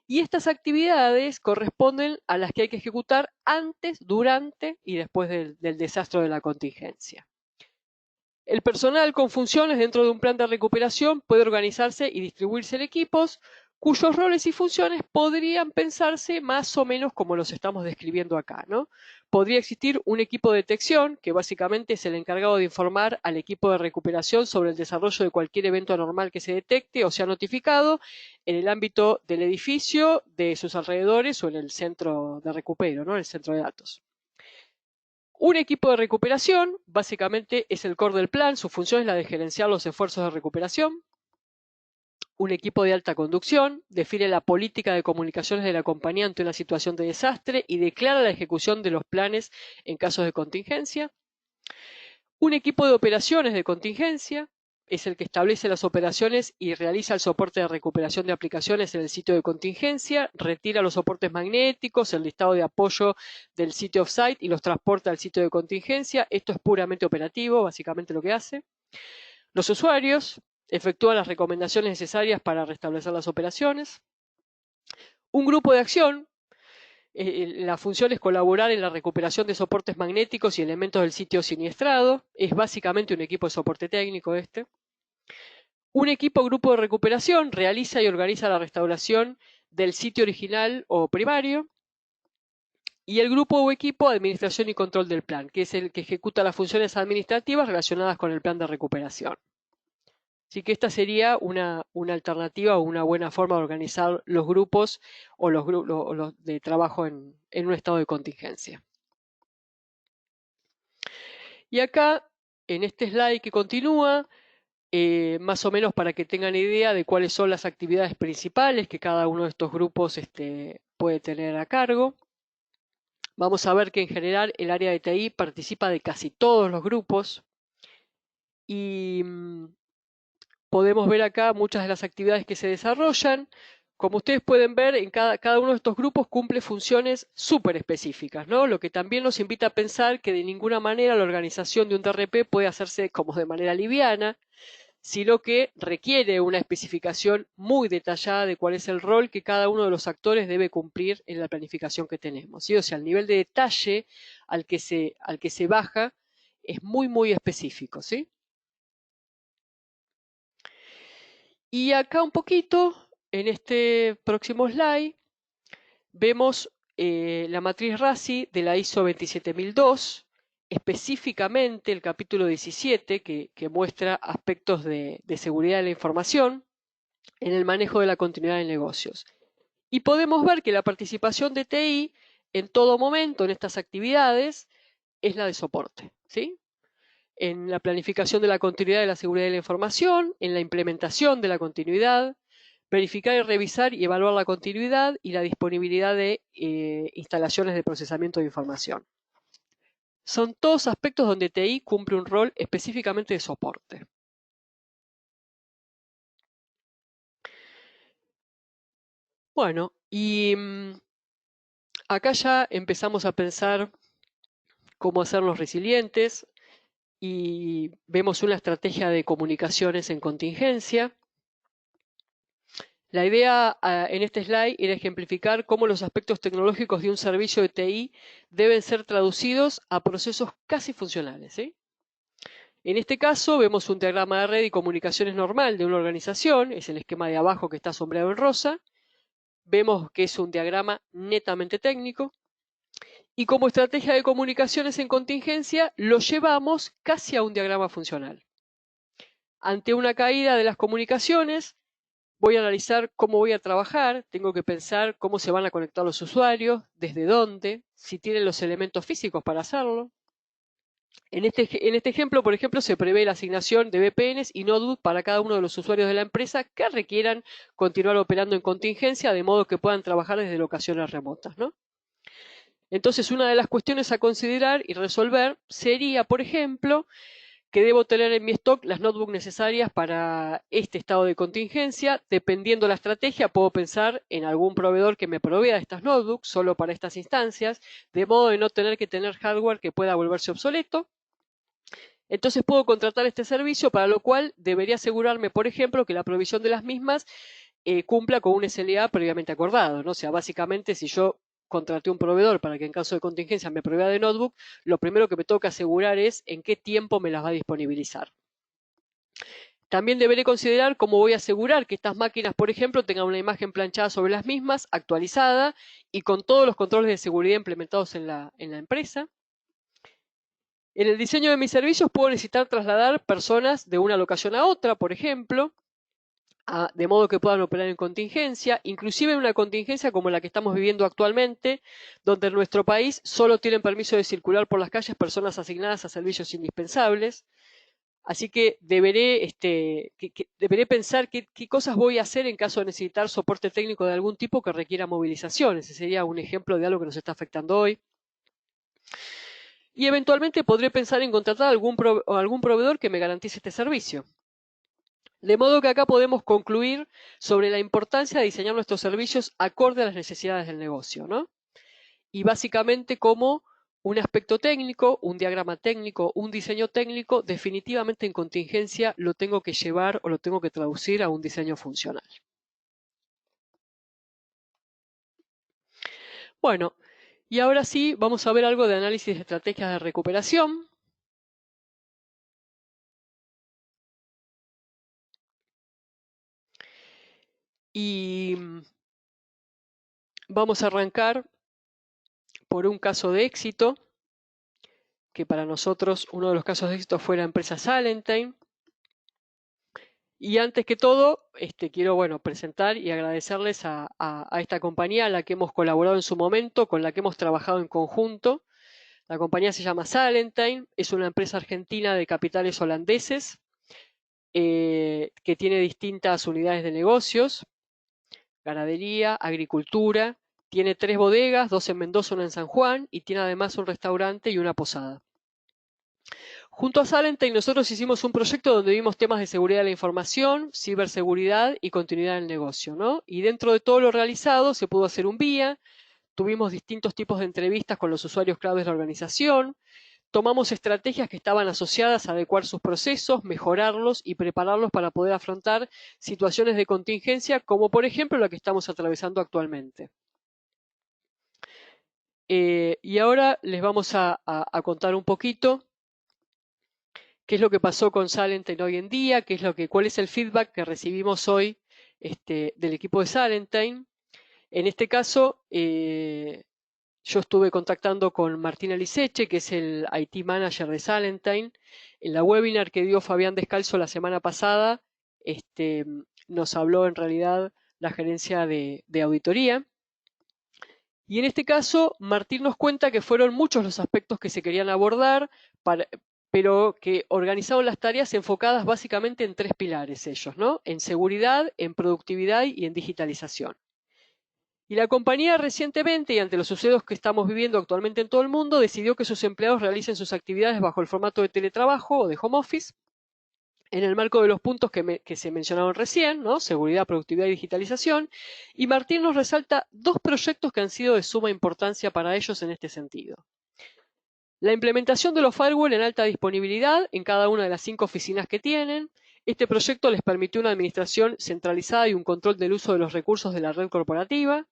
Y estas actividades corresponden a las que hay que ejecutar antes, durante y después del desastre de la contingencia. El personal con funciones dentro de un plan de recuperación puede organizarse y distribuirse en equipos cuyos roles y funciones podrían pensarse más o menos como los estamos describiendo acá, ¿no? Podría existir un equipo de detección, que básicamente es el encargado de informar al equipo de recuperación sobre el desarrollo de cualquier evento anormal que se detecte o sea notificado en el ámbito del edificio, de sus alrededores o en el centro de recupero, ¿no? El centro de datos. Un equipo de recuperación, básicamente es el core del plan, su función es la de gerenciar los esfuerzos de recuperación. Un equipo de alta conducción define la política de comunicaciones de la compañía ante una situación de desastre y declara la ejecución de los planes en casos de contingencia. Un equipo de operaciones de contingencia es el que establece las operaciones y realiza el soporte de recuperación de aplicaciones en el sitio de contingencia, retira los soportes magnéticos, el listado de apoyo del sitio offsite y los transporta al sitio de contingencia. Esto es puramente operativo, básicamente lo que hace. Los usuarios efectúan las recomendaciones necesarias para restablecer las operaciones. Un grupo de acción, la función es colaborar en la recuperación de soportes magnéticos y elementos del sitio siniestrado. Es básicamente un equipo de soporte técnico este. Un equipo o grupo de recuperación realiza y organiza la restauración del sitio original o primario. Y el grupo o equipo de administración y control del plan, que es el que ejecuta las funciones administrativas relacionadas con el plan de recuperación. Así que esta sería una alternativa o una buena forma de organizar los grupos o los de trabajo en un estado de contingencia. Y acá, en este slide que continúa, más o menos para que tengan idea de cuáles son las actividades principales que cada uno de estos grupos puede tener a cargo. Vamos a ver que en general el área de TI participa de casi todos los grupos y podemos ver acá muchas de las actividades que se desarrollan. Como ustedes pueden ver, en cada uno de estos grupos cumple funciones súper específicas, ¿no? Lo que también nos invita a pensar que de ninguna manera la organización de un DRP puede hacerse como de manera liviana, sino que requiere una especificación muy detallada de cuál es el rol que cada uno de los actores debe cumplir en la planificación que tenemos, ¿sí? O sea, el nivel de detalle al que se baja es muy, muy específico, ¿sí? Y acá un poquito, en este próximo slide, vemos la matriz RASI de la ISO 27002, específicamente el capítulo 17, que muestra aspectos de seguridad de la información en el manejo de la continuidad de negocios. Y podemos ver que la participación de TI en todo momento en estas actividades es la de soporte, ¿sí? En la planificación de la continuidad de la seguridad de la información, en la implementación de la continuidad, verificar y revisar y evaluar la continuidad y la disponibilidad de instalaciones de procesamiento de información. Son todos aspectos donde TI cumple un rol específicamente de soporte. Bueno, y acá ya empezamos a pensar cómo hacerlos resilientes y vemos una estrategia de comunicaciones en contingencia. La idea en este slide era ejemplificar cómo los aspectos tecnológicos de un servicio de TI deben ser traducidos a procesos casi funcionales, ¿sí? En este caso vemos un diagrama de red y comunicaciones normal de una organización, es el esquema de abajo que está sombreado en rosa. Vemos que es un diagrama netamente técnico. Y como estrategia de comunicaciones en contingencia, lo llevamos casi a un diagrama funcional. Ante una caída de las comunicaciones, voy a analizar cómo voy a trabajar, tengo que pensar cómo se van a conectar los usuarios, desde dónde, si tienen los elementos físicos para hacerlo. En este ejemplo, por ejemplo, se prevé la asignación de VPNs y notebook para cada uno de los usuarios de la empresa que requieran continuar operando en contingencia, de modo que puedan trabajar desde locaciones remotas, ¿no? Entonces, una de las cuestiones a considerar y resolver sería, por ejemplo, que debo tener en mi stock las notebooks necesarias para este estado de contingencia. Dependiendo de la estrategia, puedo pensar en algún proveedor que me provea estas notebooks solo para estas instancias, de modo de no tener que tener hardware que pueda volverse obsoleto. Entonces puedo contratar este servicio, para lo cual debería asegurarme, por ejemplo, que la provisión de las mismas cumpla con un SLA previamente acordado, ¿no? O sea, básicamente, si yo contraté un proveedor para que en caso de contingencia me provea de notebook, lo primero que me toca asegurar es en qué tiempo me las va a disponibilizar. También deberé considerar cómo voy a asegurar que estas máquinas, por ejemplo, tengan una imagen planchada sobre las mismas, actualizada y con todos los controles de seguridad implementados en la empresa. En el diseño de mis servicios puedo necesitar trasladar personas de una locación a otra, por ejemplo, de modo que puedan operar en contingencia, inclusive en una contingencia como la que estamos viviendo actualmente, donde en nuestro país solo tienen permiso de circular por las calles personas asignadas a servicios indispensables. Así que deberé pensar qué cosas voy a hacer en caso de necesitar soporte técnico de algún tipo que requiera movilización. Ese sería un ejemplo de algo que nos está afectando hoy. Y eventualmente podré pensar en contratar algún proveedor que me garantice este servicio. De modo que acá podemos concluir sobre la importancia de diseñar nuestros servicios acorde a las necesidades del negocio, ¿no? Y básicamente como un aspecto técnico, un diagrama técnico, un diseño técnico, definitivamente en contingencia lo tengo que llevar o lo tengo que traducir a un diseño funcional. Bueno, y ahora sí vamos a ver algo de análisis de estrategias de recuperación. Y vamos a arrancar por un caso de éxito, que para nosotros uno de los casos de éxito fue la empresa Salentine. Y antes que todo, quiero presentar y agradecerles a esta compañía a la que hemos colaborado en su momento, con la que hemos trabajado en conjunto. La compañía se llama Salentine, es una empresa argentina de capitales holandeses que tiene distintas unidades de negocios, ganadería, agricultura, tiene 3 bodegas, 2 en Mendoza, 1 en San Juan, y tiene además un restaurante y una posada. Junto a Salentine nosotros hicimos un proyecto donde vimos temas de seguridad de la información, ciberseguridad y continuidad del negocio, ¿no? Y dentro de todo lo realizado se pudo hacer un vía, tuvimos distintos tipos de entrevistas con los usuarios claves de la organización, tomamos estrategias que estaban asociadas a adecuar sus procesos, mejorarlos y prepararlos para poder afrontar situaciones de contingencia, como por ejemplo la que estamos atravesando actualmente. Y ahora les vamos a contar un poquito qué es lo que pasó con Salentine hoy en día, cuál es el feedback que recibimos hoy del equipo de Salentine. En este caso, yo estuve contactando con Martín Aliseche, que es el IT Manager de Salentine. En la webinar que dio Fabián Descalzo la semana pasada, nos habló en realidad la gerencia de auditoría. Y en este caso, Martín nos cuenta que fueron muchos los aspectos que se querían abordar, pero que organizaron las tareas enfocadas básicamente en 3 pilares ellos, ¿no? En seguridad, en productividad y en digitalización. Y la compañía recientemente, y ante los sucesos que estamos viviendo actualmente en todo el mundo, decidió que sus empleados realicen sus actividades bajo el formato de teletrabajo o de home office, en el marco de los puntos que se mencionaron recién, ¿no? Seguridad, productividad y digitalización. Y Martín nos resalta 2 proyectos que han sido de suma importancia para ellos en este sentido. La implementación de los firewall en alta disponibilidad en cada una de las 5 oficinas que tienen. Este proyecto les permitió una administración centralizada y un control del uso de los recursos de la red corporativa.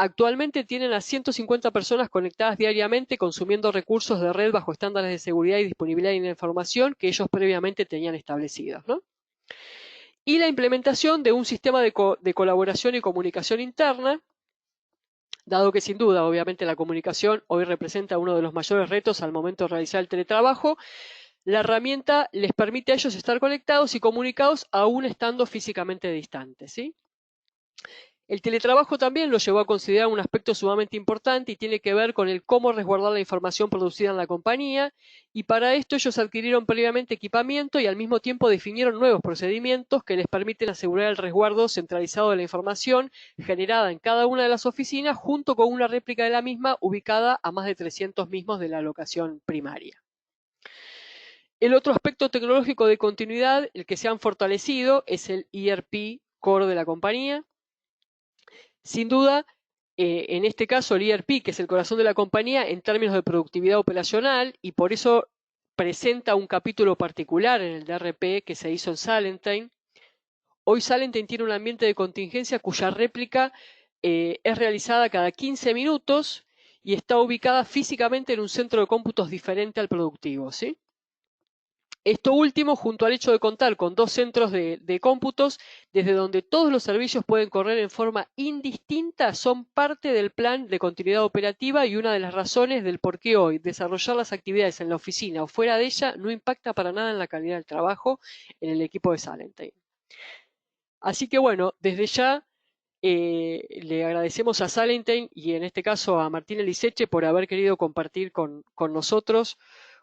Actualmente tienen a 150 personas conectadas diariamente consumiendo recursos de red bajo estándares de seguridad y disponibilidad de la información que ellos previamente tenían establecidos, ¿no? Y la implementación de un sistema de colaboración y comunicación interna, dado que sin duda, obviamente, la comunicación hoy representa uno de los mayores retos al momento de realizar el teletrabajo, la herramienta les permite a ellos estar conectados y comunicados aún estando físicamente distantes, ¿sí? El teletrabajo también lo llevó a considerar un aspecto sumamente importante y tiene que ver con el cómo resguardar la información producida en la compañía, y para esto ellos adquirieron previamente equipamiento y al mismo tiempo definieron nuevos procedimientos que les permiten asegurar el resguardo centralizado de la información generada en cada una de las oficinas junto con una réplica de la misma ubicada a más de 300 mismos de la locación primaria. El otro aspecto tecnológico de continuidad, el que se han fortalecido, es el ERP core de la compañía. Sin duda, en este caso el ERP, que es el corazón de la compañía en términos de productividad operacional, y por eso presenta un capítulo particular en el DRP que se hizo en Salentine, Hoy Salentine tiene un ambiente de contingencia cuya réplica es realizada cada 15 minutos y está ubicada físicamente en un centro de cómputos diferente al productivo, ¿sí? Esto último, junto al hecho de contar con 2 centros de cómputos, desde donde todos los servicios pueden correr en forma indistinta, son parte del plan de continuidad operativa y una de las razones del por qué hoy desarrollar las actividades en la oficina o fuera de ella no impacta para nada en la calidad del trabajo en el equipo de Salentine. Así que bueno, desde ya le agradecemos a Salentine y en este caso a Martín Eliseche por haber querido compartir con nosotros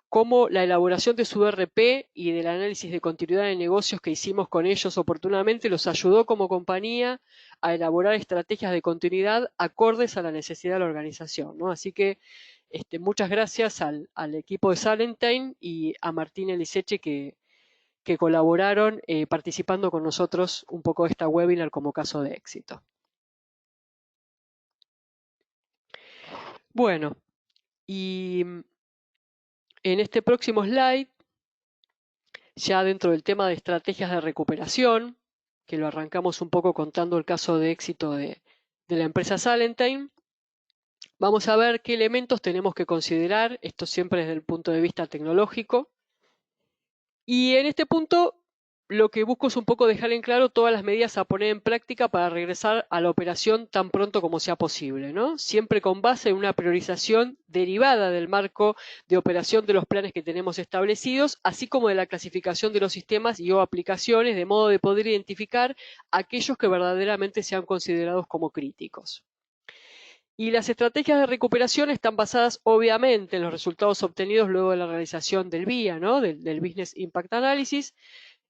cómo la elaboración de su ERP y del análisis de continuidad de negocios que hicimos con ellos oportunamente los ayudó como compañía a elaborar estrategias de continuidad acordes a la necesidad de la organización, ¿no? Así que muchas gracias al equipo de Salentine y a Martín Eliseche que colaboraron participando con nosotros un poco de esta webinar como caso de éxito. Bueno, y en este próximo slide, ya dentro del tema de estrategias de recuperación, que lo arrancamos un poco contando el caso de éxito de la empresa Salentine, vamos a ver qué elementos tenemos que considerar, esto siempre desde el punto de vista tecnológico. Y en este punto lo que busco es un poco dejar en claro todas las medidas a poner en práctica para regresar a la operación tan pronto como sea posible, ¿no? Siempre con base en una priorización derivada del marco de operación de los planes que tenemos establecidos, así como de la clasificación de los sistemas y o aplicaciones, de modo de poder identificar aquellos que verdaderamente sean considerados como críticos. Y las estrategias de recuperación están basadas obviamente en los resultados obtenidos luego de la realización del BIA, ¿no? del Business Impact Analysis,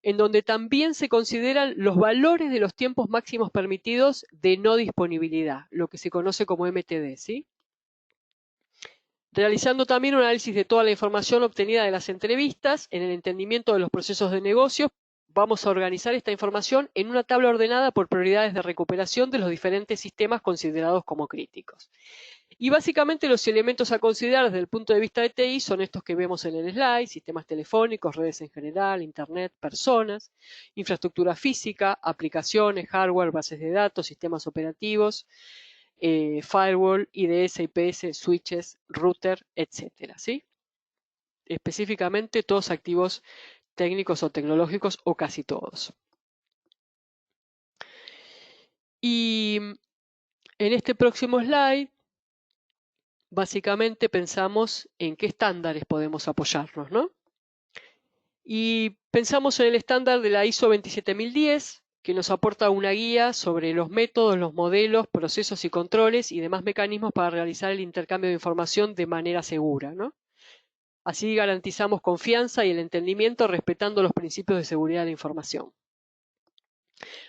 en donde también se consideran los valores de los tiempos máximos permitidos de no disponibilidad, lo que se conoce como MTD, ¿sí? Realizando también un análisis de toda la información obtenida de las entrevistas en el entendimiento de los procesos de negocio, vamos a organizar esta información en una tabla ordenada por prioridades de recuperación de los diferentes sistemas considerados como críticos. Y básicamente los elementos a considerar desde el punto de vista de TI son estos que vemos en el slide: sistemas telefónicos, redes en general, internet, personas, infraestructura física, aplicaciones, hardware, bases de datos, sistemas operativos, firewall, IDS, IPS, switches, router, etcétera, ¿sí? Específicamente todos activos técnicos o tecnológicos o casi todos. Y en este próximo slide básicamente pensamos en qué estándares podemos apoyarnos, ¿no? Y pensamos en el estándar de la ISO 27010, que nos aporta una guía sobre los métodos, los modelos, procesos y controles y demás mecanismos para realizar el intercambio de información de manera segura, ¿no? Así garantizamos confianza y el entendimiento respetando los principios de seguridad de la información.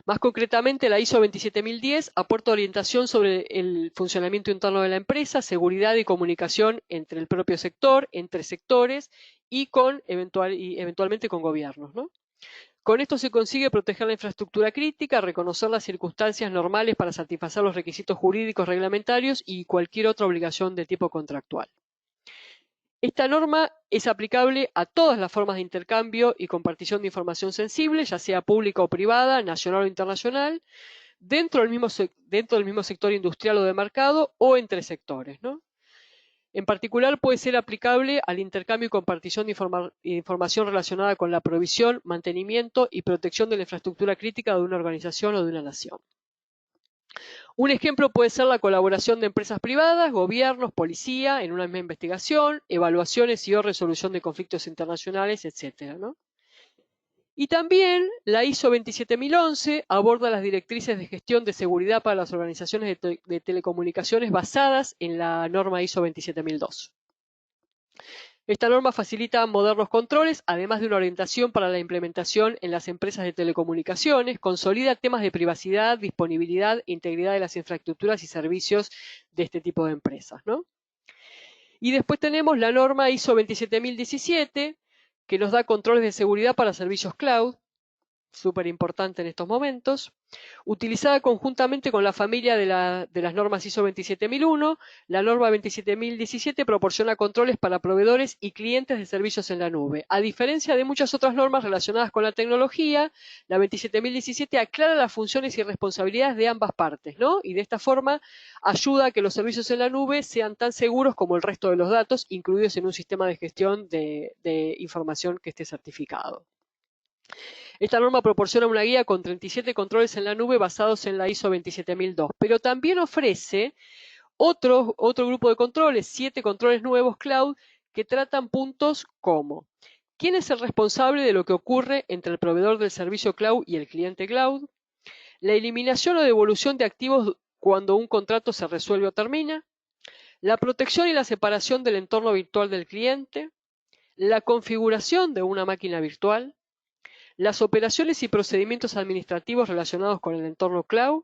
Más concretamente, la ISO 27010 aporta orientación sobre el funcionamiento interno de la empresa, seguridad y comunicación entre el propio sector, entre sectores y eventualmente con gobiernos, ¿no? Con esto se consigue proteger la infraestructura crítica, reconocer las circunstancias normales para satisfacer los requisitos jurídicos reglamentarios y cualquier otra obligación de tipo contractual. Esta norma es aplicable a todas las formas de intercambio y compartición de información sensible, ya sea pública o privada, nacional o internacional, dentro del mismo sector industrial o de mercado o entre sectores, ¿no? En particular puede ser aplicable al intercambio y compartición de información relacionada con la provisión, mantenimiento y protección de la infraestructura crítica de una organización o de una nación. Un ejemplo puede ser la colaboración de empresas privadas, gobiernos, policía, en una misma investigación, evaluaciones y o resolución de conflictos internacionales, etc., ¿no? Y también la ISO 27011 aborda las directrices de gestión de seguridad para las organizaciones de telecomunicaciones basadas en la norma ISO 27002. Esta norma facilita modernos controles, además de una orientación para la implementación en las empresas de telecomunicaciones, consolida temas de privacidad, disponibilidad e integridad de las infraestructuras y servicios de este tipo de empresas, ¿no? Y después tenemos la norma ISO 27017, que nos da controles de seguridad para servicios cloud, súper importante en estos momentos, utilizada conjuntamente con la familia de las normas ISO 27001. La norma 27017 proporciona controles para proveedores y clientes de servicios en la nube. A diferencia de muchas otras normas relacionadas con la tecnología, la 27017 aclara las funciones y responsabilidades de ambas partes, ¿no? Y de esta forma ayuda a que los servicios en la nube sean tan seguros como el resto de los datos, incluidos en un sistema de gestión de información que esté certificado. Esta norma proporciona una guía con 37 controles en la nube basados en la ISO 27002, pero también ofrece otro grupo de controles, 7 controles nuevos cloud, que tratan puntos como: ¿quién es el responsable de lo que ocurre entre el proveedor del servicio cloud y el cliente cloud? La eliminación o devolución de activos cuando un contrato se resuelve o termina. La protección y la separación del entorno virtual del cliente. La configuración de una máquina virtual. Las operaciones y procedimientos administrativos relacionados con el entorno cloud.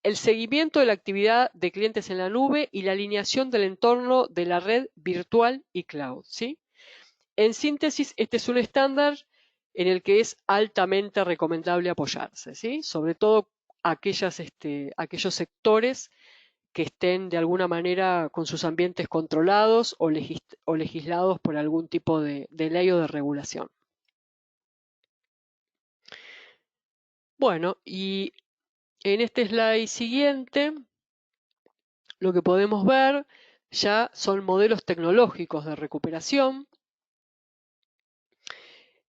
El seguimiento de la actividad de clientes en la nube y la alineación del entorno de la red virtual y cloud, ¿sí? En síntesis, este es un estándar en el que es altamente recomendable apoyarse, ¿sí? Sobre todo aquellos sectores que estén de alguna manera con sus ambientes controlados o legislados por algún tipo de ley o de regulación. Bueno, y en este slide siguiente, lo que podemos ver ya son modelos tecnológicos de recuperación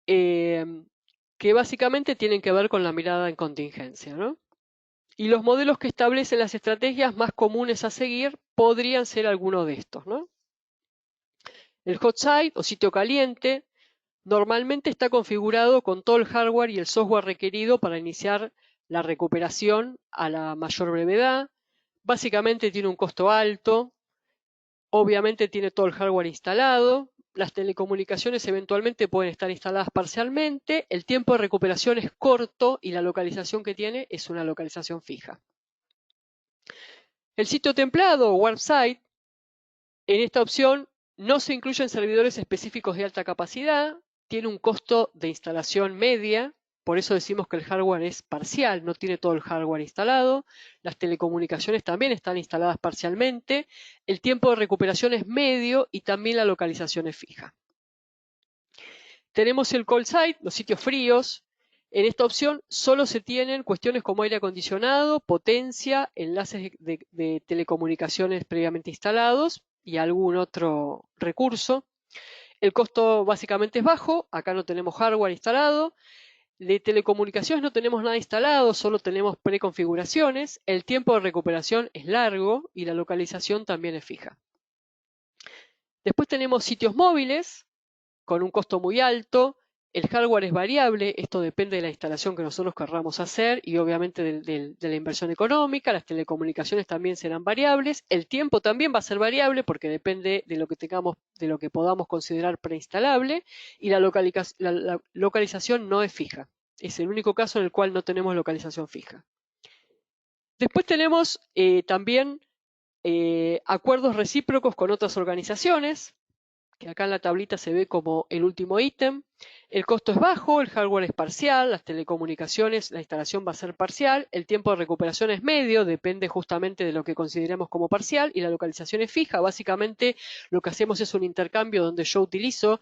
que básicamente tienen que ver con la mirada en contingencia, ¿no? Y los modelos que establecen las estrategias más comunes a seguir podrían ser alguno de estos, ¿no? El hot site o sitio caliente normalmente está configurado con todo el hardware y el software requerido para iniciar la recuperación a la mayor brevedad. Básicamente tiene un costo alto, obviamente tiene todo el hardware instalado, las telecomunicaciones eventualmente pueden estar instaladas parcialmente, el tiempo de recuperación es corto y la localización que tiene es una localización fija. El sitio templado o warp site, en esta opción no se incluyen servidores específicos de alta capacidad, tiene un costo de instalación media, por eso decimos que el hardware es parcial, no tiene todo el hardware instalado, las telecomunicaciones también están instaladas parcialmente, el tiempo de recuperación es medio y también la localización es fija. Tenemos el cold site, los sitios fríos. En esta opción solo se tienen cuestiones como aire acondicionado, potencia, enlaces de telecomunicaciones previamente instalados y algún otro recurso. El costo básicamente es bajo, acá no tenemos hardware instalado. De telecomunicaciones no tenemos nada instalado, solo tenemos preconfiguraciones. El tiempo de recuperación es largo y la localización también es fija. Después tenemos sitios móviles con un costo muy alto. El hardware es variable, esto depende de la instalación que nosotros querramos hacer y obviamente de la inversión económica. Las telecomunicaciones también serán variables. El tiempo también va a ser variable porque depende de lo que tengamos, de lo que podamos considerar preinstalable, y la localización no es fija. Es el único caso en el cual no tenemos localización fija. Después tenemos también acuerdos recíprocos con otras organizaciones, que acá en la tablita se ve como el último ítem. El costo es bajo, el hardware es parcial, las telecomunicaciones, la instalación va a ser parcial, el tiempo de recuperación es medio, depende justamente de lo que consideremos como parcial, y la localización es fija. Básicamente lo que hacemos es un intercambio donde yo utilizo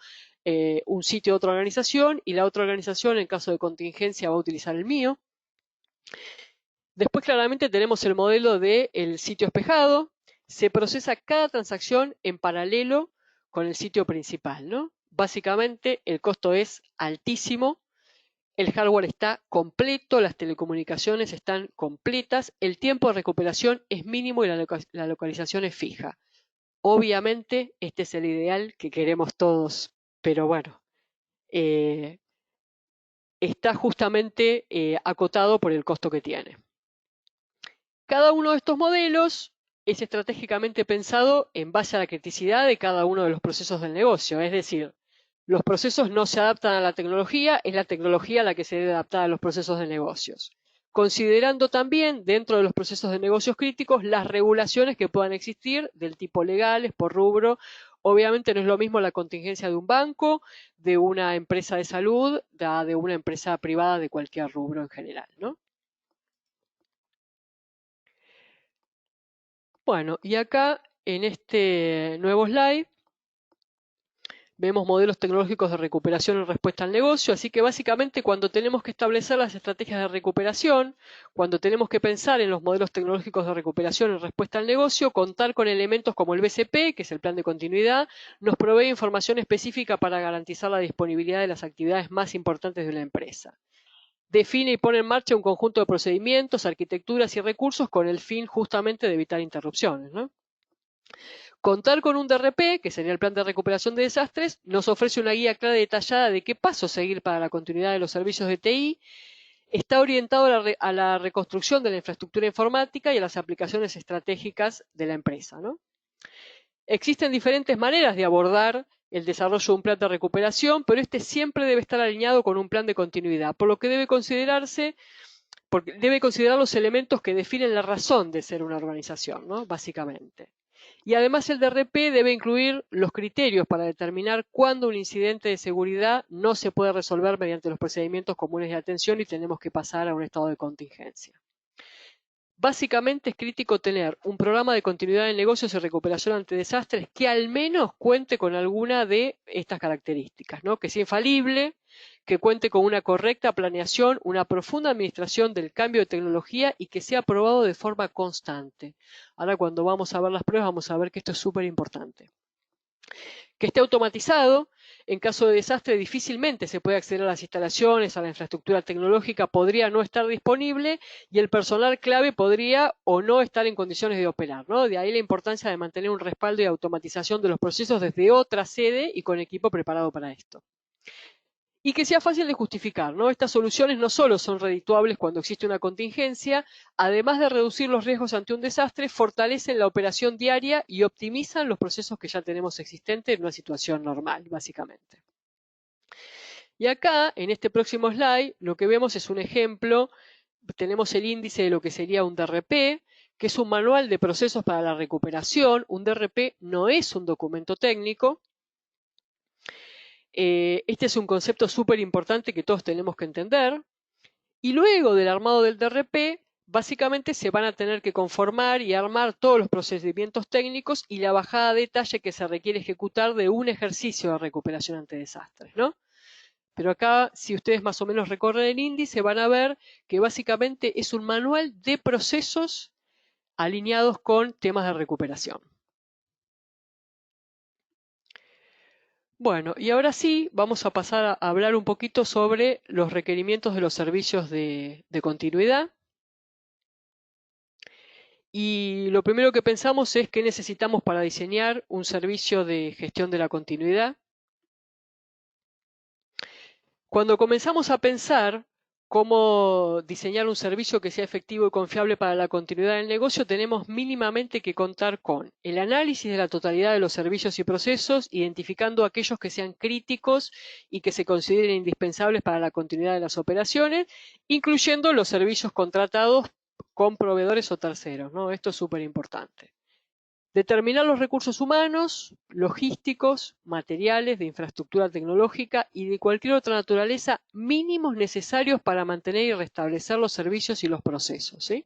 un sitio de otra organización y la otra organización, en caso de contingencia, va a utilizar el mío. Después claramente tenemos el modelo del sitio espejado. Se procesa cada transacción en paralelo con el sitio principal, ¿no? Básicamente el costo es altísimo, el hardware está completo, las telecomunicaciones están completas, el tiempo de recuperación es mínimo y la localización es fija. Obviamente este es el ideal que queremos todos, pero bueno, está justamente acotado por el costo que tiene. Cada uno de estos modelos es estratégicamente pensado en base a la criticidad de cada uno de los procesos del negocio. Es decir, los procesos no se adaptan a la tecnología, es la tecnología la que se debe adaptar a los procesos de negocios. Considerando también, dentro de los procesos de negocios críticos, las regulaciones que puedan existir del tipo legales, por rubro Obviamente no es lo mismo la contingencia de un banco, de una empresa de salud, de una empresa privada de cualquier rubro en general, ¿no? Bueno, y acá en este nuevo slide vemos modelos tecnológicos de recuperación en respuesta al negocio, así que básicamente cuando tenemos que establecer las estrategias de recuperación, cuando tenemos que pensar en los modelos tecnológicos de recuperación en respuesta al negocio, contar con elementos como el BCP, que es el plan de continuidad, nos provee información específica para garantizar la disponibilidad de las actividades más importantes de la empresa. Define y pone en marcha un conjunto de procedimientos, arquitecturas y recursos con el fin justamente de evitar interrupciones, ¿no? Contar con un DRP, que sería el Plan de Recuperación de Desastres, nos ofrece una guía clara y detallada de qué pasos seguir para la continuidad de los servicios de TI. Está orientado a la reconstrucción de la infraestructura informática y a las aplicaciones estratégicas de la empresa, ¿no? Existen diferentes maneras de abordar el desarrollo de un plan de recuperación, pero este siempre debe estar alineado con un plan de continuidad, por lo que debe considerar los elementos que definen la razón de ser una organización, ¿no? Básicamente. Y además el DRP debe incluir los criterios para determinar cuándo un incidente de seguridad no se puede resolver mediante los procedimientos comunes de atención y tenemos que pasar a un estado de contingencia. Básicamente es crítico tener un programa de continuidad de negocios y recuperación ante desastres que al menos cuente con alguna de estas características, ¿no? Que sea infalible, que cuente con una correcta planeación, una profunda administración del cambio de tecnología y que sea aprobado de forma constante. Ahora cuando vamos a ver las pruebas vamos a ver que esto es súper importante. Que esté automatizado. En caso de desastre difícilmente se puede acceder a las instalaciones, a la infraestructura tecnológica podría no estar disponible y el personal clave podría o no estar en condiciones de operar, ¿no? De ahí la importancia de mantener un respaldo y automatización de los procesos desde otra sede y con equipo preparado para esto. Y que sea fácil de justificar, ¿no? Estas soluciones no solo son redituables cuando existe una contingencia, además de reducir los riesgos ante un desastre, fortalecen la operación diaria y optimizan los procesos que ya tenemos existentes en una situación normal, básicamente. Y acá, en este próximo slide, lo que vemos es un ejemplo. Tenemos el índice de lo que sería un DRP, que es un manual de procesos para la recuperación. Un DRP no es un documento técnico. Este es un concepto súper importante que todos tenemos que entender. Y luego del armado del DRP, básicamente se van a tener que conformar y armar todos los procedimientos técnicos y la bajada de detalle que se requiere ejecutar de un ejercicio de recuperación ante desastres, ¿no? Pero acá, si ustedes más o menos recorren el índice, van a ver que básicamente es un manual de procesos alineados con temas de recuperación. Bueno, y ahora sí, vamos a pasar a hablar un poquito sobre los requerimientos de los servicios de continuidad. Y lo primero que pensamos es qué necesitamos para diseñar un servicio de gestión de la continuidad. Cuando comenzamos a pensar cómo diseñar un servicio que sea efectivo y confiable para la continuidad del negocio, tenemos mínimamente que contar con el análisis de la totalidad de los servicios y procesos, identificando aquellos que sean críticos y que se consideren indispensables para la continuidad de las operaciones, incluyendo los servicios contratados con proveedores o terceros, ¿no? Esto es súper importante. Determinar los recursos humanos, logísticos, materiales, de infraestructura tecnológica y de cualquier otra naturaleza mínimos necesarios para mantener y restablecer los servicios y los procesos, ¿sí?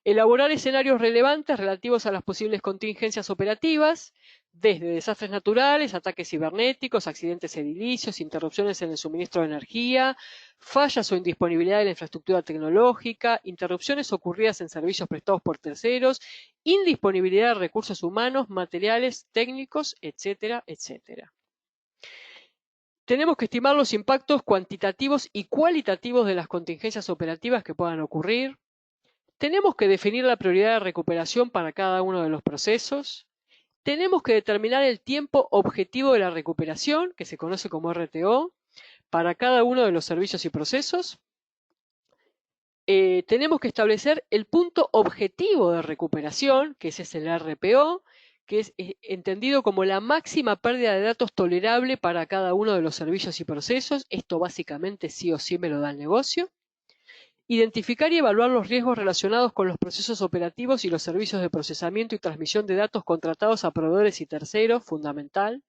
Elaborar escenarios relevantes relativos a las posibles contingencias operativas, desde desastres naturales, ataques cibernéticos, accidentes edilicios, interrupciones en el suministro de energía, fallas o indisponibilidad de la infraestructura tecnológica, interrupciones ocurridas en servicios prestados por terceros, indisponibilidad de recursos humanos, materiales, técnicos, etcétera, etcétera. Tenemos que estimar los impactos cuantitativos y cualitativos de las contingencias operativas que puedan ocurrir. Tenemos que definir la prioridad de recuperación para cada uno de los procesos. Tenemos que determinar el tiempo objetivo de la recuperación, que se conoce como RTO, para cada uno de los servicios y procesos. Tenemos que establecer el punto objetivo de recuperación, que ese es el RPO, que es entendido como la máxima pérdida de datos tolerable para cada uno de los servicios y procesos. Esto básicamente sí o sí me lo da el negocio. Identificar y evaluar los riesgos relacionados con los procesos operativos y los servicios de procesamiento y transmisión de datos contratados a proveedores y terceros, fundamental.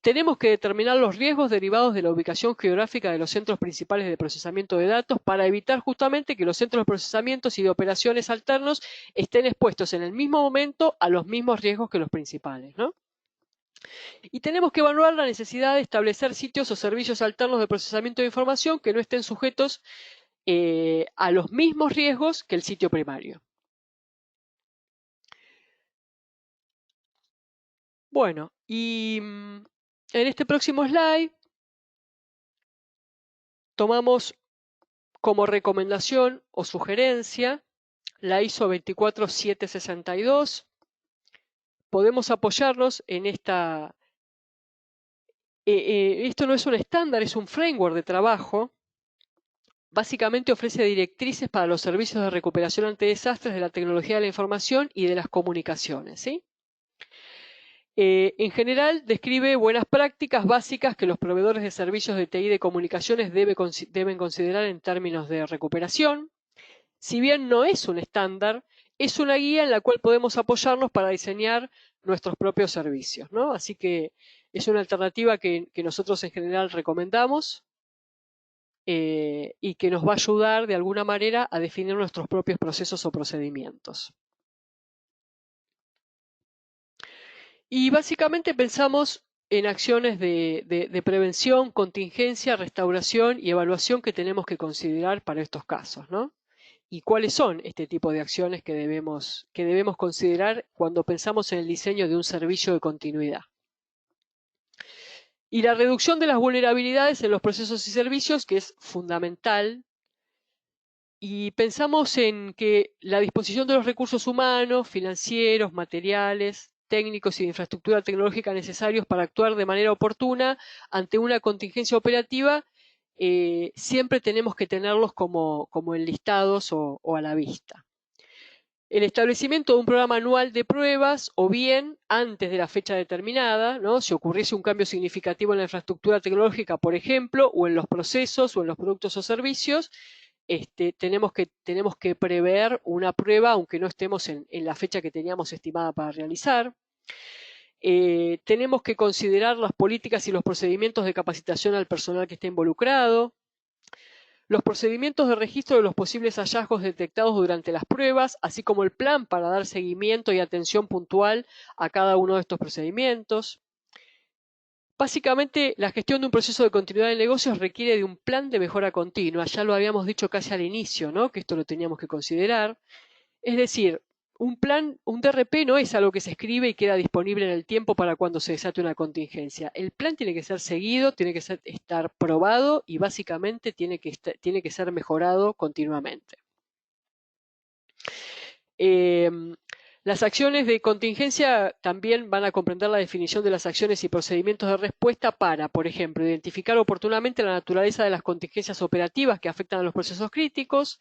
Tenemos que determinar los riesgos derivados de la ubicación geográfica de los centros principales de procesamiento de datos para evitar justamente que los centros de procesamiento y de operaciones alternos estén expuestos en el mismo momento a los mismos riesgos que los principales, ¿no? Y tenemos que evaluar la necesidad de establecer sitios o servicios alternos de procesamiento de información que no estén sujetos a los mismos riesgos que el sitio primario. Bueno, y en este próximo slide tomamos como recomendación o sugerencia la ISO 24762. Podemos apoyarnos en esta. Esto no es un estándar, es un framework de trabajo. Básicamente ofrece directrices para los servicios de recuperación ante desastres de la tecnología de la información y de las comunicaciones, ¿sí? En general, describe buenas prácticas básicas que los proveedores de servicios de TI de comunicaciones deben considerar en términos de recuperación. Si bien no es un estándar, es una guía en la cual podemos apoyarnos para diseñar nuestros propios servicios, ¿no? Así que es una alternativa que nosotros en general recomendamos y que nos va a ayudar de alguna manera a definir nuestros propios procesos o procedimientos. Y básicamente pensamos en acciones de prevención, contingencia, restauración y evaluación que tenemos que considerar para estos casos, ¿no? ¿Y cuáles son este tipo de acciones que debemos considerar cuando pensamos en el diseño de un servicio de continuidad? Y la reducción de las vulnerabilidades en los procesos y servicios, que es fundamental. Y pensamos en que la disposición de los recursos humanos, financieros, materiales, técnicos y de infraestructura tecnológica necesarios para actuar de manera oportuna ante una contingencia operativa, siempre tenemos que tenerlos como enlistados o a la vista. El establecimiento de un programa anual de pruebas o bien antes de la fecha determinada, ¿no? Si ocurriese un cambio significativo en la infraestructura tecnológica, por ejemplo, o en los procesos o en los productos o servicios, tenemos que prever una prueba aunque no estemos en la fecha que teníamos estimada para realizar. Tenemos que considerar las políticas y los procedimientos de capacitación al personal que esté involucrado. Los procedimientos de registro de los posibles hallazgos detectados durante las pruebas, así como el plan para dar seguimiento y atención puntual a cada uno de estos procedimientos. Básicamente, la gestión de un proceso de continuidad de negocios requiere de un plan de mejora continua. Ya lo habíamos dicho casi al inicio, ¿no? Que esto lo teníamos que considerar. Es decir, un DRP no es algo que se escribe y queda disponible en el tiempo para cuando se desate una contingencia. El plan tiene que ser seguido, tiene que estar probado y básicamente tiene que ser mejorado continuamente. Las acciones de contingencia también van a comprender la definición de las acciones y procedimientos de respuesta para, por ejemplo, identificar oportunamente la naturaleza de las contingencias operativas que afectan a los procesos críticos,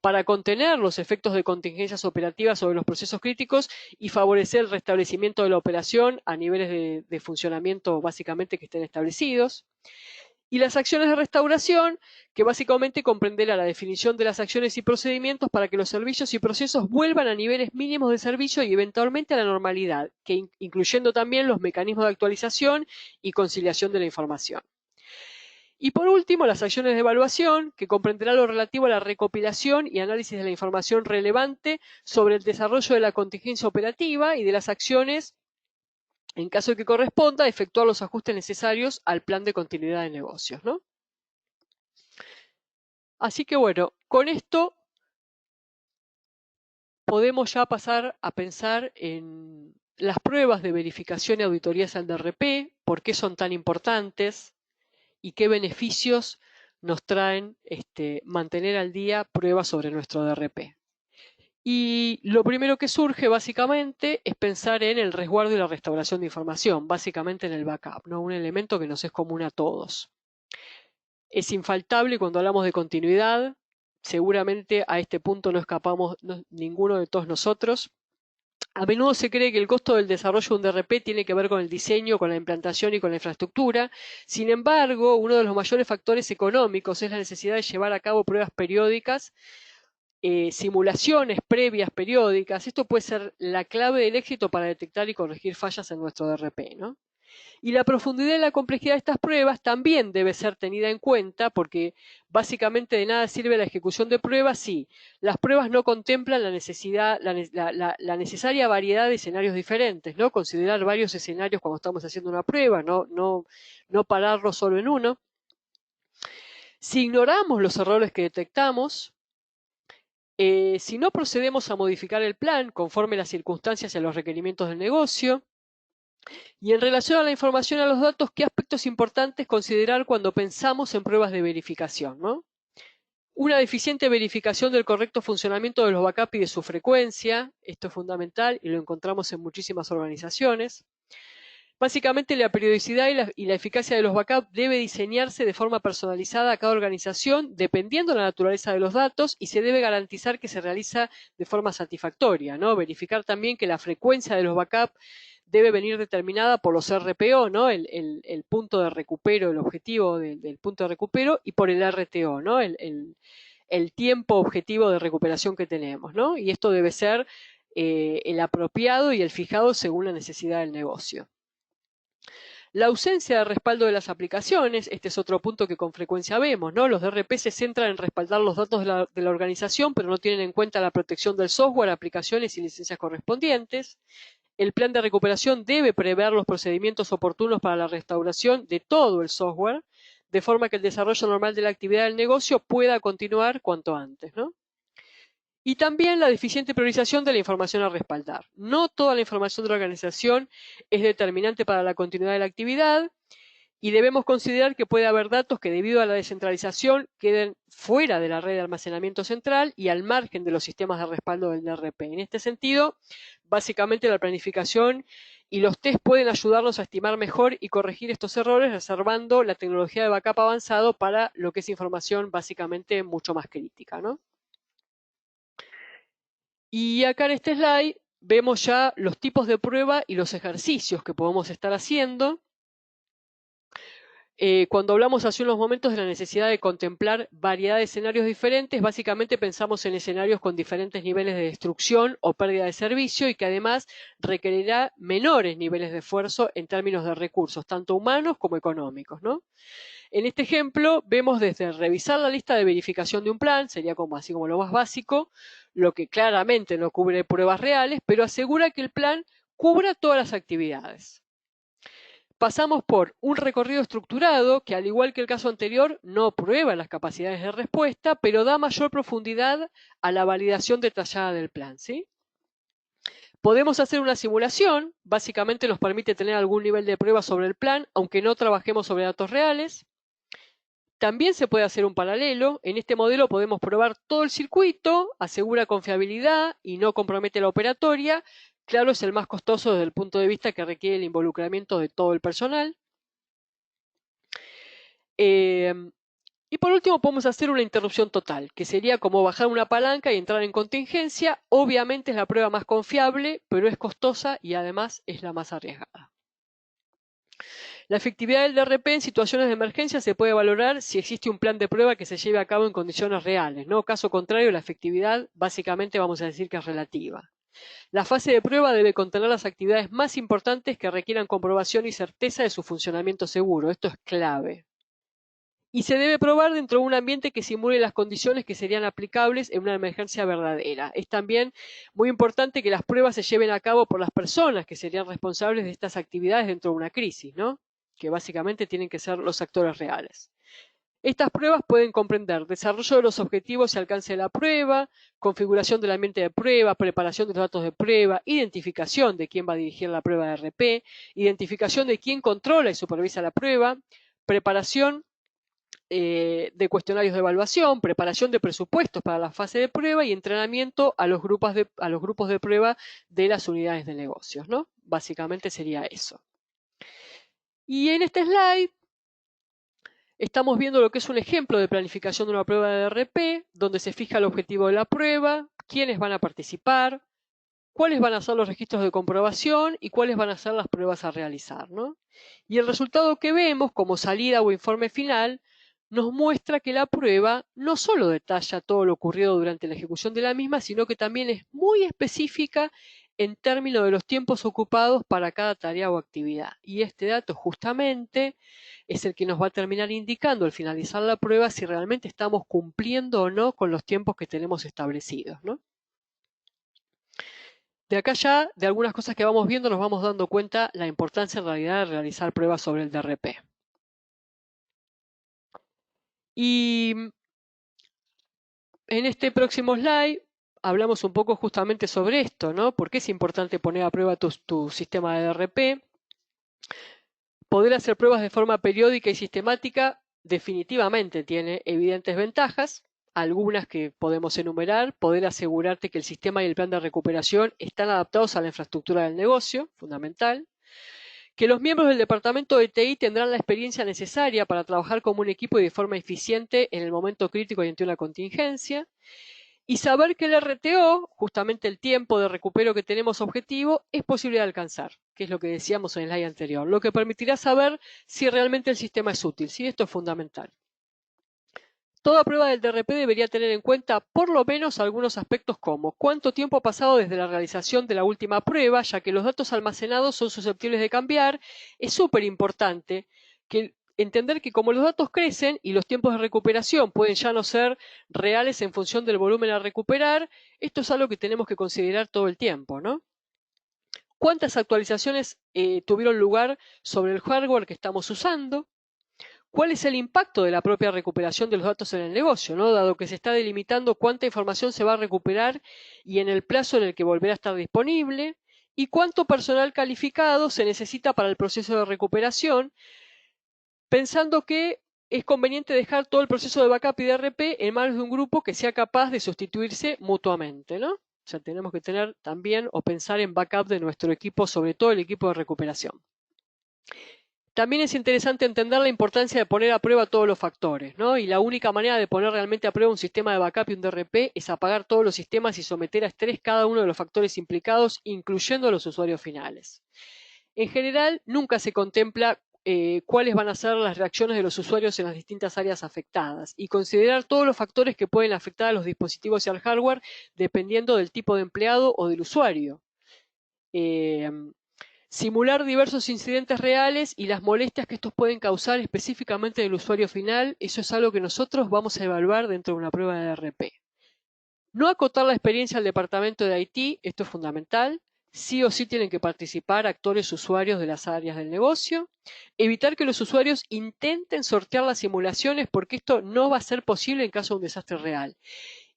para contener los efectos de contingencias operativas sobre los procesos críticos y favorecer el restablecimiento de la operación a niveles de funcionamiento básicamente que estén establecidos. Y las acciones de restauración, que básicamente comprenderá la definición de las acciones y procedimientos para que los servicios y procesos vuelvan a niveles mínimos de servicio y eventualmente a la normalidad, incluyendo también los mecanismos de actualización y conciliación de la información. Y por último, las acciones de evaluación, que comprenderá lo relativo a la recopilación y análisis de la información relevante sobre el desarrollo de la contingencia operativa y de las acciones, en caso de que corresponda, efectuar los ajustes necesarios al plan de continuidad de negocios, ¿no? Así que bueno, con esto podemos ya pasar a pensar en las pruebas de verificación y auditorías al DRP, por qué son tan importantes y qué beneficios nos traen mantener al día pruebas sobre nuestro DRP. Y lo primero que surge básicamente es pensar en el resguardo y la restauración de información, básicamente en el backup, ¿no? Un elemento que nos es común a todos. Es infaltable cuando hablamos de continuidad, seguramente a este punto no escapamos ninguno de todos nosotros. A menudo se cree que el costo del desarrollo de un DRP tiene que ver con el diseño, con la implantación y con la infraestructura. Sin embargo, uno de los mayores factores económicos es la necesidad de llevar a cabo pruebas periódicas, simulaciones previas periódicas. Esto puede ser la clave del éxito para detectar y corregir fallas en nuestro DRP, ¿no? Y la profundidad y la complejidad de estas pruebas también debe ser tenida en cuenta porque básicamente de nada sirve la ejecución de pruebas si las pruebas no contemplan la necesaria variedad de escenarios diferentes, ¿no? Considerar varios escenarios cuando estamos haciendo una prueba, no pararlo solo en uno. Si ignoramos los errores que detectamos, si no procedemos a modificar el plan conforme las circunstancias y a los requerimientos del negocio, y en relación a la información y a los datos, ¿qué aspectos importantes considerar cuando pensamos en pruebas de verificación, ¿no? Una deficiente verificación del correcto funcionamiento de los backups y de su frecuencia. Esto es fundamental y lo encontramos en muchísimas organizaciones. Básicamente, la periodicidad y la eficacia de los backups debe diseñarse de forma personalizada a cada organización, dependiendo de la naturaleza de los datos, y se debe garantizar que se realiza de forma satisfactoria, ¿no? Verificar también que la frecuencia de los backups debe venir determinada por los RPO, ¿no? El punto de recupero, el objetivo del punto de recupero, y por el RTO, ¿no? El tiempo objetivo de recuperación que tenemos, ¿no? Y esto debe ser el apropiado y el fijado según la necesidad del negocio. La ausencia de respaldo de las aplicaciones, este es otro punto que con frecuencia vemos, ¿no? Los DRP se centran en respaldar los datos de la organización, pero no tienen en cuenta la protección del software, aplicaciones y licencias correspondientes. El plan de recuperación debe prever los procedimientos oportunos para la restauración de todo el software, de forma que el desarrollo normal de la actividad del negocio pueda continuar cuanto antes, ¿no? Y también la deficiente priorización de la información a respaldar. No toda la información de la organización es determinante para la continuidad de la actividad y debemos considerar que puede haber datos que debido a la descentralización queden fuera de la red de almacenamiento central y al margen de los sistemas de respaldo del DRP. En este sentido, básicamente la planificación y los test pueden ayudarnos a estimar mejor y corregir estos errores, reservando la tecnología de backup avanzado para lo que es información básicamente mucho más crítica, ¿no? Y acá en este slide vemos ya los tipos de prueba y los ejercicios que podemos estar haciendo. Cuando hablamos hace unos momentos de la necesidad de contemplar variedad de escenarios diferentes, básicamente pensamos en escenarios con diferentes niveles de destrucción o pérdida de servicio y que además requerirá menores niveles de esfuerzo en términos de recursos, tanto humanos como económicos, ¿no? En este ejemplo vemos desde revisar la lista de verificación de un plan, sería como así como lo más básico, lo que claramente no cubre pruebas reales, pero asegura que el plan cubra todas las actividades. Pasamos por un recorrido estructurado que, al igual que el caso anterior, no prueba las capacidades de respuesta, pero da mayor profundidad a la validación detallada del plan, ¿sí? Podemos hacer una simulación, básicamente nos permite tener algún nivel de prueba sobre el plan, aunque no trabajemos sobre datos reales. También se puede hacer un paralelo. En este modelo podemos probar todo el circuito, asegura confiabilidad y no compromete la operatoria. Claro, es el más costoso desde el punto de vista que requiere el involucramiento de todo el personal. Y por último podemos hacer una interrupción total, que sería como bajar una palanca y entrar en contingencia. Obviamente es la prueba más confiable, pero es costosa y además es la más arriesgada. La efectividad del DRP en situaciones de emergencia se puede valorar si existe un plan de prueba que se lleve a cabo en condiciones reales, ¿no? Caso contrario, la efectividad básicamente vamos a decir que es relativa. La fase de prueba debe contener las actividades más importantes que requieran comprobación y certeza de su funcionamiento seguro. Esto es clave. Y se debe probar dentro de un ambiente que simule las condiciones que serían aplicables en una emergencia verdadera. Es también muy importante que las pruebas se lleven a cabo por las personas que serían responsables de estas actividades dentro de una crisis, ¿no? Que básicamente tienen que ser los actores reales. Estas pruebas pueden comprender desarrollo de los objetivos y alcance de la prueba, configuración del ambiente de prueba, preparación de los datos de prueba, identificación de quién va a dirigir la prueba de RP, identificación de quién controla y supervisa la prueba, preparación de cuestionarios de evaluación, preparación de presupuestos para la fase de prueba y entrenamiento a los grupos de prueba de las unidades de negocios, ¿no? Básicamente sería eso. Y en este slide estamos viendo lo que es un ejemplo de planificación de una prueba de DRP, donde se fija el objetivo de la prueba, quiénes van a participar, cuáles van a ser los registros de comprobación y cuáles van a ser las pruebas a realizar, ¿no? Y el resultado que vemos como salida o informe final nos muestra que la prueba no solo detalla todo lo ocurrido durante la ejecución de la misma, sino que también es muy específica en términos de los tiempos ocupados para cada tarea o actividad. Y este dato justamente es el que nos va a terminar indicando al finalizar la prueba si realmente estamos cumpliendo o no con los tiempos que tenemos establecidos, ¿no? De acá ya, de algunas cosas que vamos viendo, nos vamos dando cuenta la importancia en realidad de realizar pruebas sobre el DRP. Y en este próximo slide hablamos un poco justamente sobre esto, ¿no? ¿Por qué es importante poner a prueba tu sistema de DRP? Poder hacer pruebas de forma periódica y sistemática definitivamente tiene evidentes ventajas, algunas que podemos enumerar: poder asegurarte que el sistema y el plan de recuperación están adaptados a la infraestructura del negocio, fundamental; que los miembros del departamento de TI tendrán la experiencia necesaria para trabajar como un equipo y de forma eficiente en el momento crítico y ante una contingencia; y saber que el RTO, justamente el tiempo de recupero que tenemos objetivo, es posible de alcanzar, que es lo que decíamos en el slide anterior, lo que permitirá saber si realmente el sistema es útil. Sí, esto es fundamental. Toda prueba del DRP debería tener en cuenta por lo menos algunos aspectos como cuánto tiempo ha pasado desde la realización de la última prueba, ya que los datos almacenados son susceptibles de cambiar. Es súper importante entender que como los datos crecen y los tiempos de recuperación pueden ya no ser reales en función del volumen a recuperar, esto es algo que tenemos que considerar todo el tiempo, ¿no? ¿Cuántas actualizaciones tuvieron lugar sobre el hardware que estamos usando? ¿Cuál es el impacto de la propia recuperación de los datos en el negocio, ¿no? Dado que se está delimitando cuánta información se va a recuperar y en el plazo en el que volverá a estar disponible? ¿Y cuánto personal calificado se necesita para el proceso de recuperación? Pensando que es conveniente dejar todo el proceso de backup y DRP en manos de un grupo que sea capaz de sustituirse mutuamente, ¿no? O sea, tenemos que tener también o pensar en backup de nuestro equipo, sobre todo el equipo de recuperación. También es interesante entender la importancia de poner a prueba todos los factores, ¿no? Y la única manera de poner realmente a prueba un sistema de backup y un DRP es apagar todos los sistemas y someter a estrés cada uno de los factores implicados, incluyendo a los usuarios finales. En general, nunca se contempla cuáles van a ser las reacciones de los usuarios en las distintas áreas afectadas y considerar todos los factores que pueden afectar a los dispositivos y al hardware dependiendo del tipo de empleado o del usuario. Simular diversos incidentes reales y las molestias que estos pueden causar específicamente en el usuario final, eso es algo que nosotros vamos a evaluar dentro de una prueba de DRP. No acotar la experiencia al departamento de IT, esto es fundamental. Sí o sí tienen que participar actores usuarios de las áreas del negocio. Evitar que los usuarios intenten sortear las simulaciones porque esto no va a ser posible en caso de un desastre real.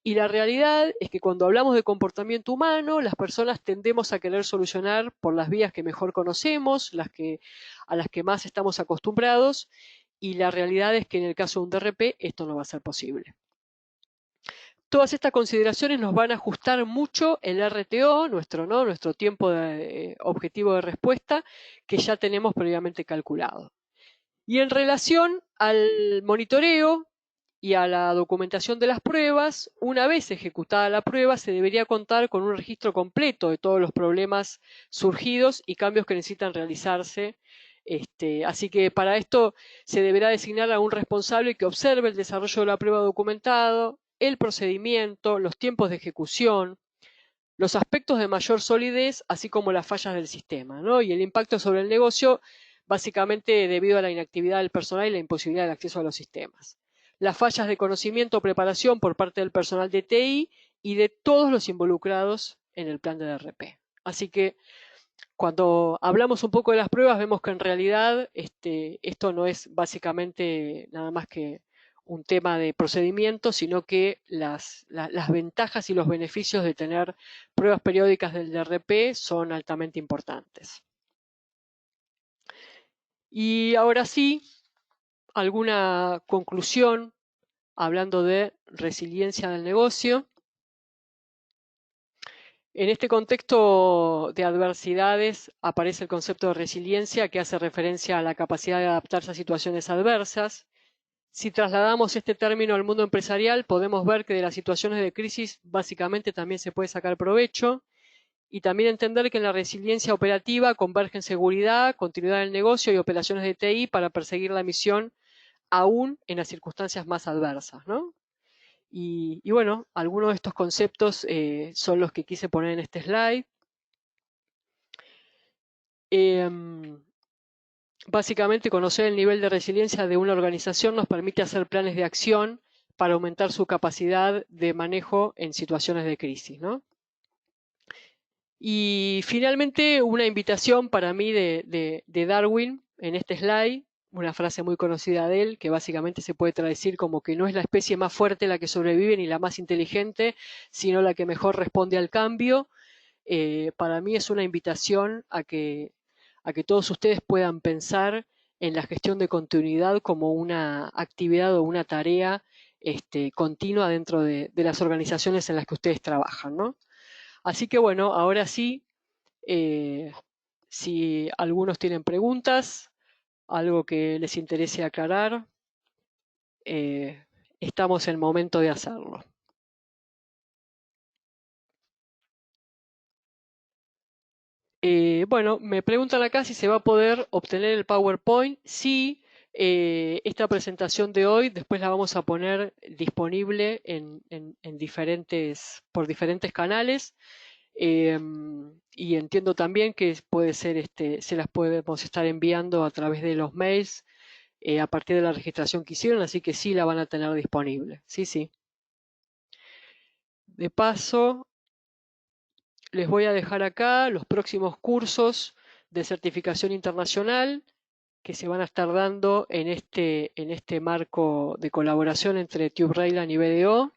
Y la realidad es que cuando hablamos de comportamiento humano, las personas tendemos a querer solucionar por las vías que mejor conocemos, a las que más estamos acostumbrados, y la realidad es que en el caso de un DRP esto no va a ser posible. Todas estas consideraciones nos van a ajustar mucho el RTO, nuestro tiempo objetivo de respuesta, que ya tenemos previamente calculado. Y en relación al monitoreo y a la documentación de las pruebas, una vez ejecutada la prueba, se debería contar con un registro completo de todos los problemas surgidos y cambios que necesitan realizarse. Así que para esto se deberá designar a un responsable que observe el desarrollo de la prueba documentado, el procedimiento, los tiempos de ejecución, los aspectos de mayor solidez, así como las fallas del sistema, ¿no? Y el impacto sobre el negocio, básicamente debido a la inactividad del personal y la imposibilidad de acceso a los sistemas. Las fallas de conocimiento o preparación por parte del personal de TI y de todos los involucrados en el plan de DRP. Así que cuando hablamos un poco de las pruebas, vemos que en realidad esto no es básicamente nada más que un tema de procedimiento, sino que las ventajas y los beneficios de tener pruebas periódicas del DRP son altamente importantes. Y ahora sí, alguna conclusión hablando de resiliencia del negocio. En este contexto de adversidades aparece el concepto de resiliencia, que hace referencia a la capacidad de adaptarse a situaciones adversas. Si trasladamos este término al mundo empresarial, podemos ver que de las situaciones de crisis básicamente también se puede sacar provecho y también entender que en la resiliencia operativa convergen seguridad, continuidad del negocio y operaciones de TI para perseguir la misión aún en las circunstancias más adversas, ¿no? Y bueno, algunos de estos conceptos son los que quise poner en este slide. Básicamente, conocer el nivel de resiliencia de una organización nos permite hacer planes de acción para aumentar su capacidad de manejo en situaciones de crisis, ¿no? Y finalmente, una invitación para mí de Darwin en este slide, una frase muy conocida de él, que básicamente se puede traducir como que no es la especie más fuerte la que sobrevive ni la más inteligente, sino la que mejor responde al cambio. Para mí es una invitación a que todos ustedes puedan pensar en la gestión de continuidad como una actividad o una tarea continua dentro de las organizaciones en las que ustedes trabajan, ¿no? Así que bueno, ahora sí, si algunos tienen preguntas, algo que les interese aclarar, estamos en el momento de hacerlo. Bueno, me preguntan acá si se va a poder obtener el PowerPoint. Sí, esta presentación de hoy después la vamos a poner disponible por diferentes canales. Y entiendo también que puede ser, se las podemos estar enviando a través de los mails a partir de la registración que hicieron, así que sí la van a tener disponible. Sí, sí. De paso, les voy a dejar acá los próximos cursos de certificación internacional que se van a estar dando en este marco de colaboración entre TubeRayland y BDO.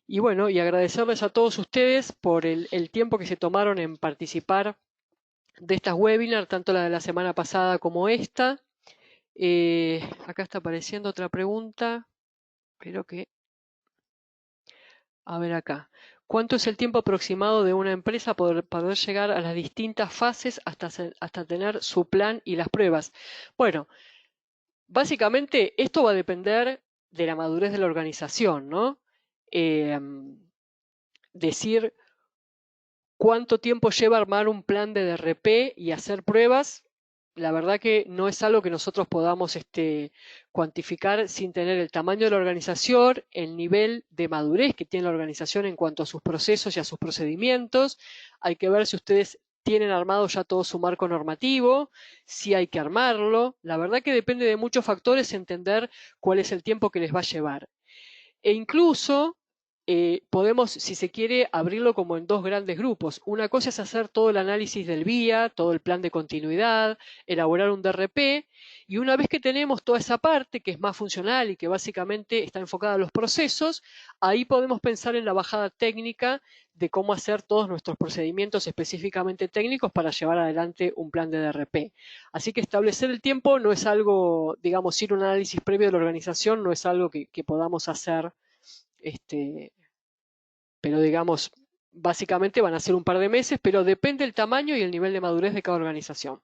Y bueno, y agradecerles a todos ustedes por el tiempo que se tomaron en participar de estas webinars, tanto la de la semana pasada como esta. Acá está apareciendo otra pregunta. Espero que... A ver acá. ¿Cuánto es el tiempo aproximado de una empresa para poder llegar a las distintas fases hasta tener su plan y las pruebas? Bueno, básicamente esto va a depender de la madurez de la organización, ¿no? Decir cuánto tiempo lleva armar un plan de DRP y hacer pruebas, la verdad que no es algo que nosotros podamos cuantificar sin tener el tamaño de la organización, el nivel de madurez que tiene la organización en cuanto a sus procesos y a sus procedimientos. Hay que ver si ustedes tienen armado ya todo su marco normativo, si hay que armarlo. La verdad que depende de muchos factores entender cuál es el tiempo que les va a llevar. E incluso podemos, si se quiere, abrirlo como en dos grandes grupos. Una cosa es hacer todo el análisis del VIA, todo el plan de continuidad, elaborar un DRP, y una vez que tenemos toda esa parte que es más funcional y que básicamente está enfocada a los procesos, ahí podemos pensar en la bajada técnica de cómo hacer todos nuestros procedimientos específicamente técnicos para llevar adelante un plan de DRP. Así que establecer el tiempo no es algo, digamos, sin un análisis previo de la organización, no es algo que podamos hacer, pero digamos, básicamente van a ser un par de meses, pero depende del tamaño y el nivel de madurez de cada organización.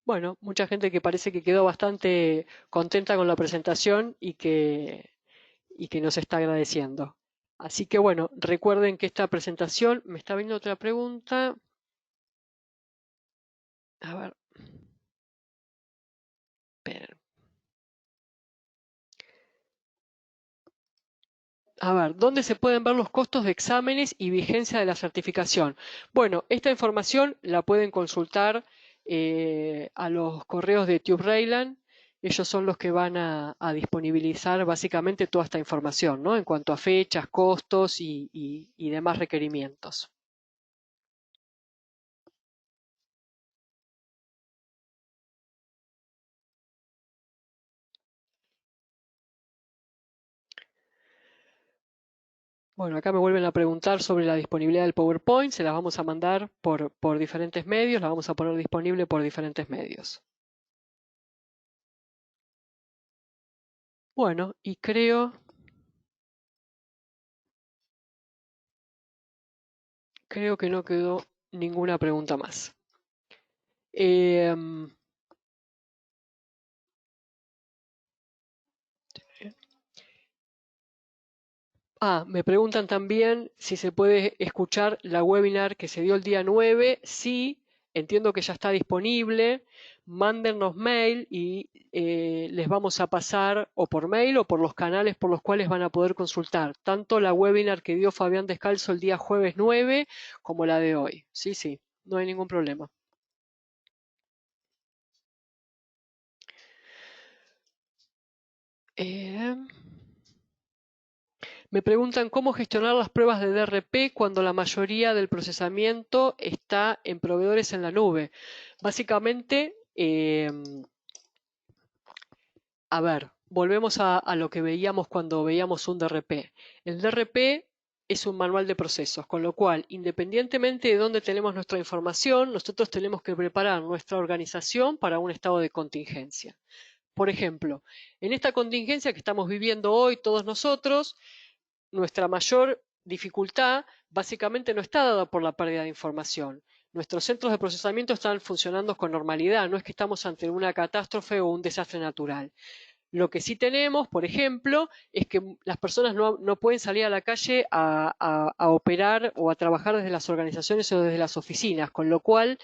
Bueno, mucha gente que parece que quedó bastante contenta con la presentación y que nos está agradeciendo. Así que bueno, recuerden que esta presentación, me está viendo otra pregunta. A ver. Esperen. A ver, ¿dónde se pueden ver los costos de exámenes y vigencia de la certificación? Bueno, esta información la pueden consultar a los correos de TubeRayland. Ellos son los que van a disponibilizar básicamente toda esta información, ¿no? En cuanto a fechas, costos y demás requerimientos. Bueno, acá me vuelven a preguntar sobre la disponibilidad del PowerPoint. Se las vamos a mandar por diferentes medios, la vamos a poner disponible por diferentes medios. Bueno, y creo que no quedó ninguna pregunta más. Me preguntan también si se puede escuchar la webinar que se dio el día 9. Sí, entiendo que ya está disponible. Mándennos mail y les vamos a pasar o por mail o por los canales por los cuales van a poder consultar tanto la webinar que dio Fabián Descalzo el día jueves 9 como la de hoy. Sí, sí, no hay ningún problema. Me preguntan cómo gestionar las pruebas de DRP cuando la mayoría del procesamiento está en proveedores en la nube. Básicamente, a ver, volvemos a lo que veíamos cuando veíamos un DRP. El DRP es un manual de procesos, con lo cual, independientemente de dónde tenemos nuestra información, nosotros tenemos que preparar nuestra organización para un estado de contingencia. Por ejemplo, en esta contingencia que estamos viviendo hoy todos nosotros, nuestra mayor dificultad básicamente no está dada por la pérdida de información. Nuestros centros de procesamiento están funcionando con normalidad, no es que estamos ante una catástrofe o un desastre natural. Lo que sí tenemos, por ejemplo, es que las personas no pueden salir a la calle a operar o a trabajar desde las organizaciones o desde las oficinas, con lo cual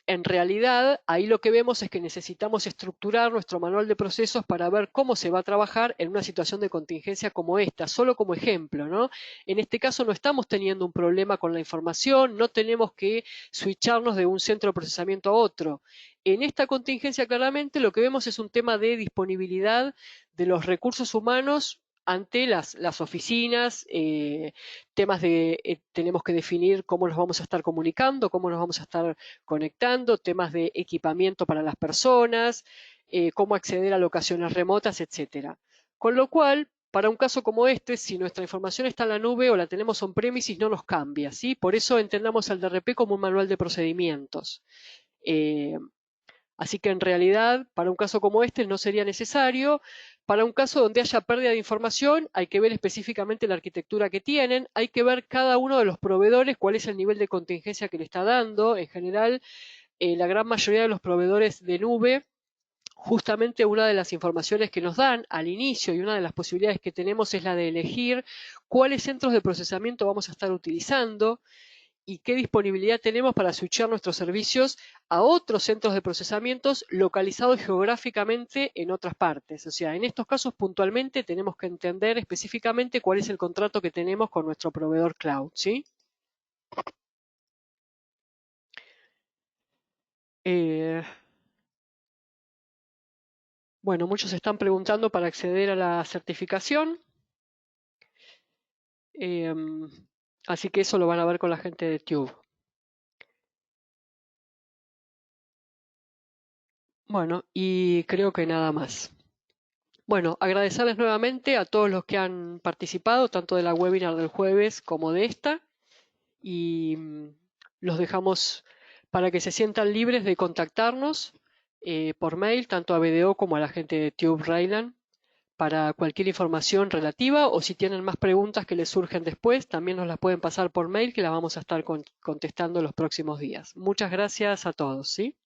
en realidad, ahí lo que vemos es que necesitamos estructurar nuestro manual de procesos para ver cómo se va a trabajar en una situación de contingencia como esta, solo como ejemplo, ¿no? En este caso no estamos teniendo un problema con la información, no tenemos que switcharnos de un centro de procesamiento a otro. En esta contingencia, claramente, lo que vemos es un tema de disponibilidad de los recursos humanos ante las oficinas, temas de tenemos que definir cómo nos vamos a estar comunicando, cómo nos vamos a estar conectando, temas de equipamiento para las personas, cómo acceder a locaciones remotas, etcétera. Con lo cual, para un caso como este, si nuestra información está en la nube o la tenemos on-premises, no nos cambia, ¿sí? Por eso entendamos el DRP como un manual de procedimientos. Así que en realidad, para un caso como este no sería necesario. Para un caso donde haya pérdida de información, hay que ver específicamente la arquitectura que tienen, hay que ver cada uno de los proveedores, cuál es el nivel de contingencia que le está dando. En general, la gran mayoría de los proveedores de nube, justamente una de las informaciones que nos dan al inicio y una de las posibilidades que tenemos es la de elegir cuáles centros de procesamiento vamos a estar utilizando y qué disponibilidad tenemos para switchar nuestros servicios a otros centros de procesamientos localizados geográficamente en otras partes. O sea, en estos casos puntualmente tenemos que entender específicamente cuál es el contrato que tenemos con nuestro proveedor cloud, ¿sí? Bueno, muchos están preguntando para acceder a la certificación. Así que eso lo van a ver con la gente de Tube. Bueno, y creo que nada más. Bueno, agradecerles nuevamente a todos los que han participado, tanto de la webinar del jueves como de esta, y los dejamos para que se sientan libres de contactarnos por mail, tanto a BDO como a la gente de Tube Rayland, para cualquier información relativa, o si tienen más preguntas que les surgen después, también nos las pueden pasar por mail, que las vamos a estar contestando los próximos días. Muchas gracias a todos, ¿sí?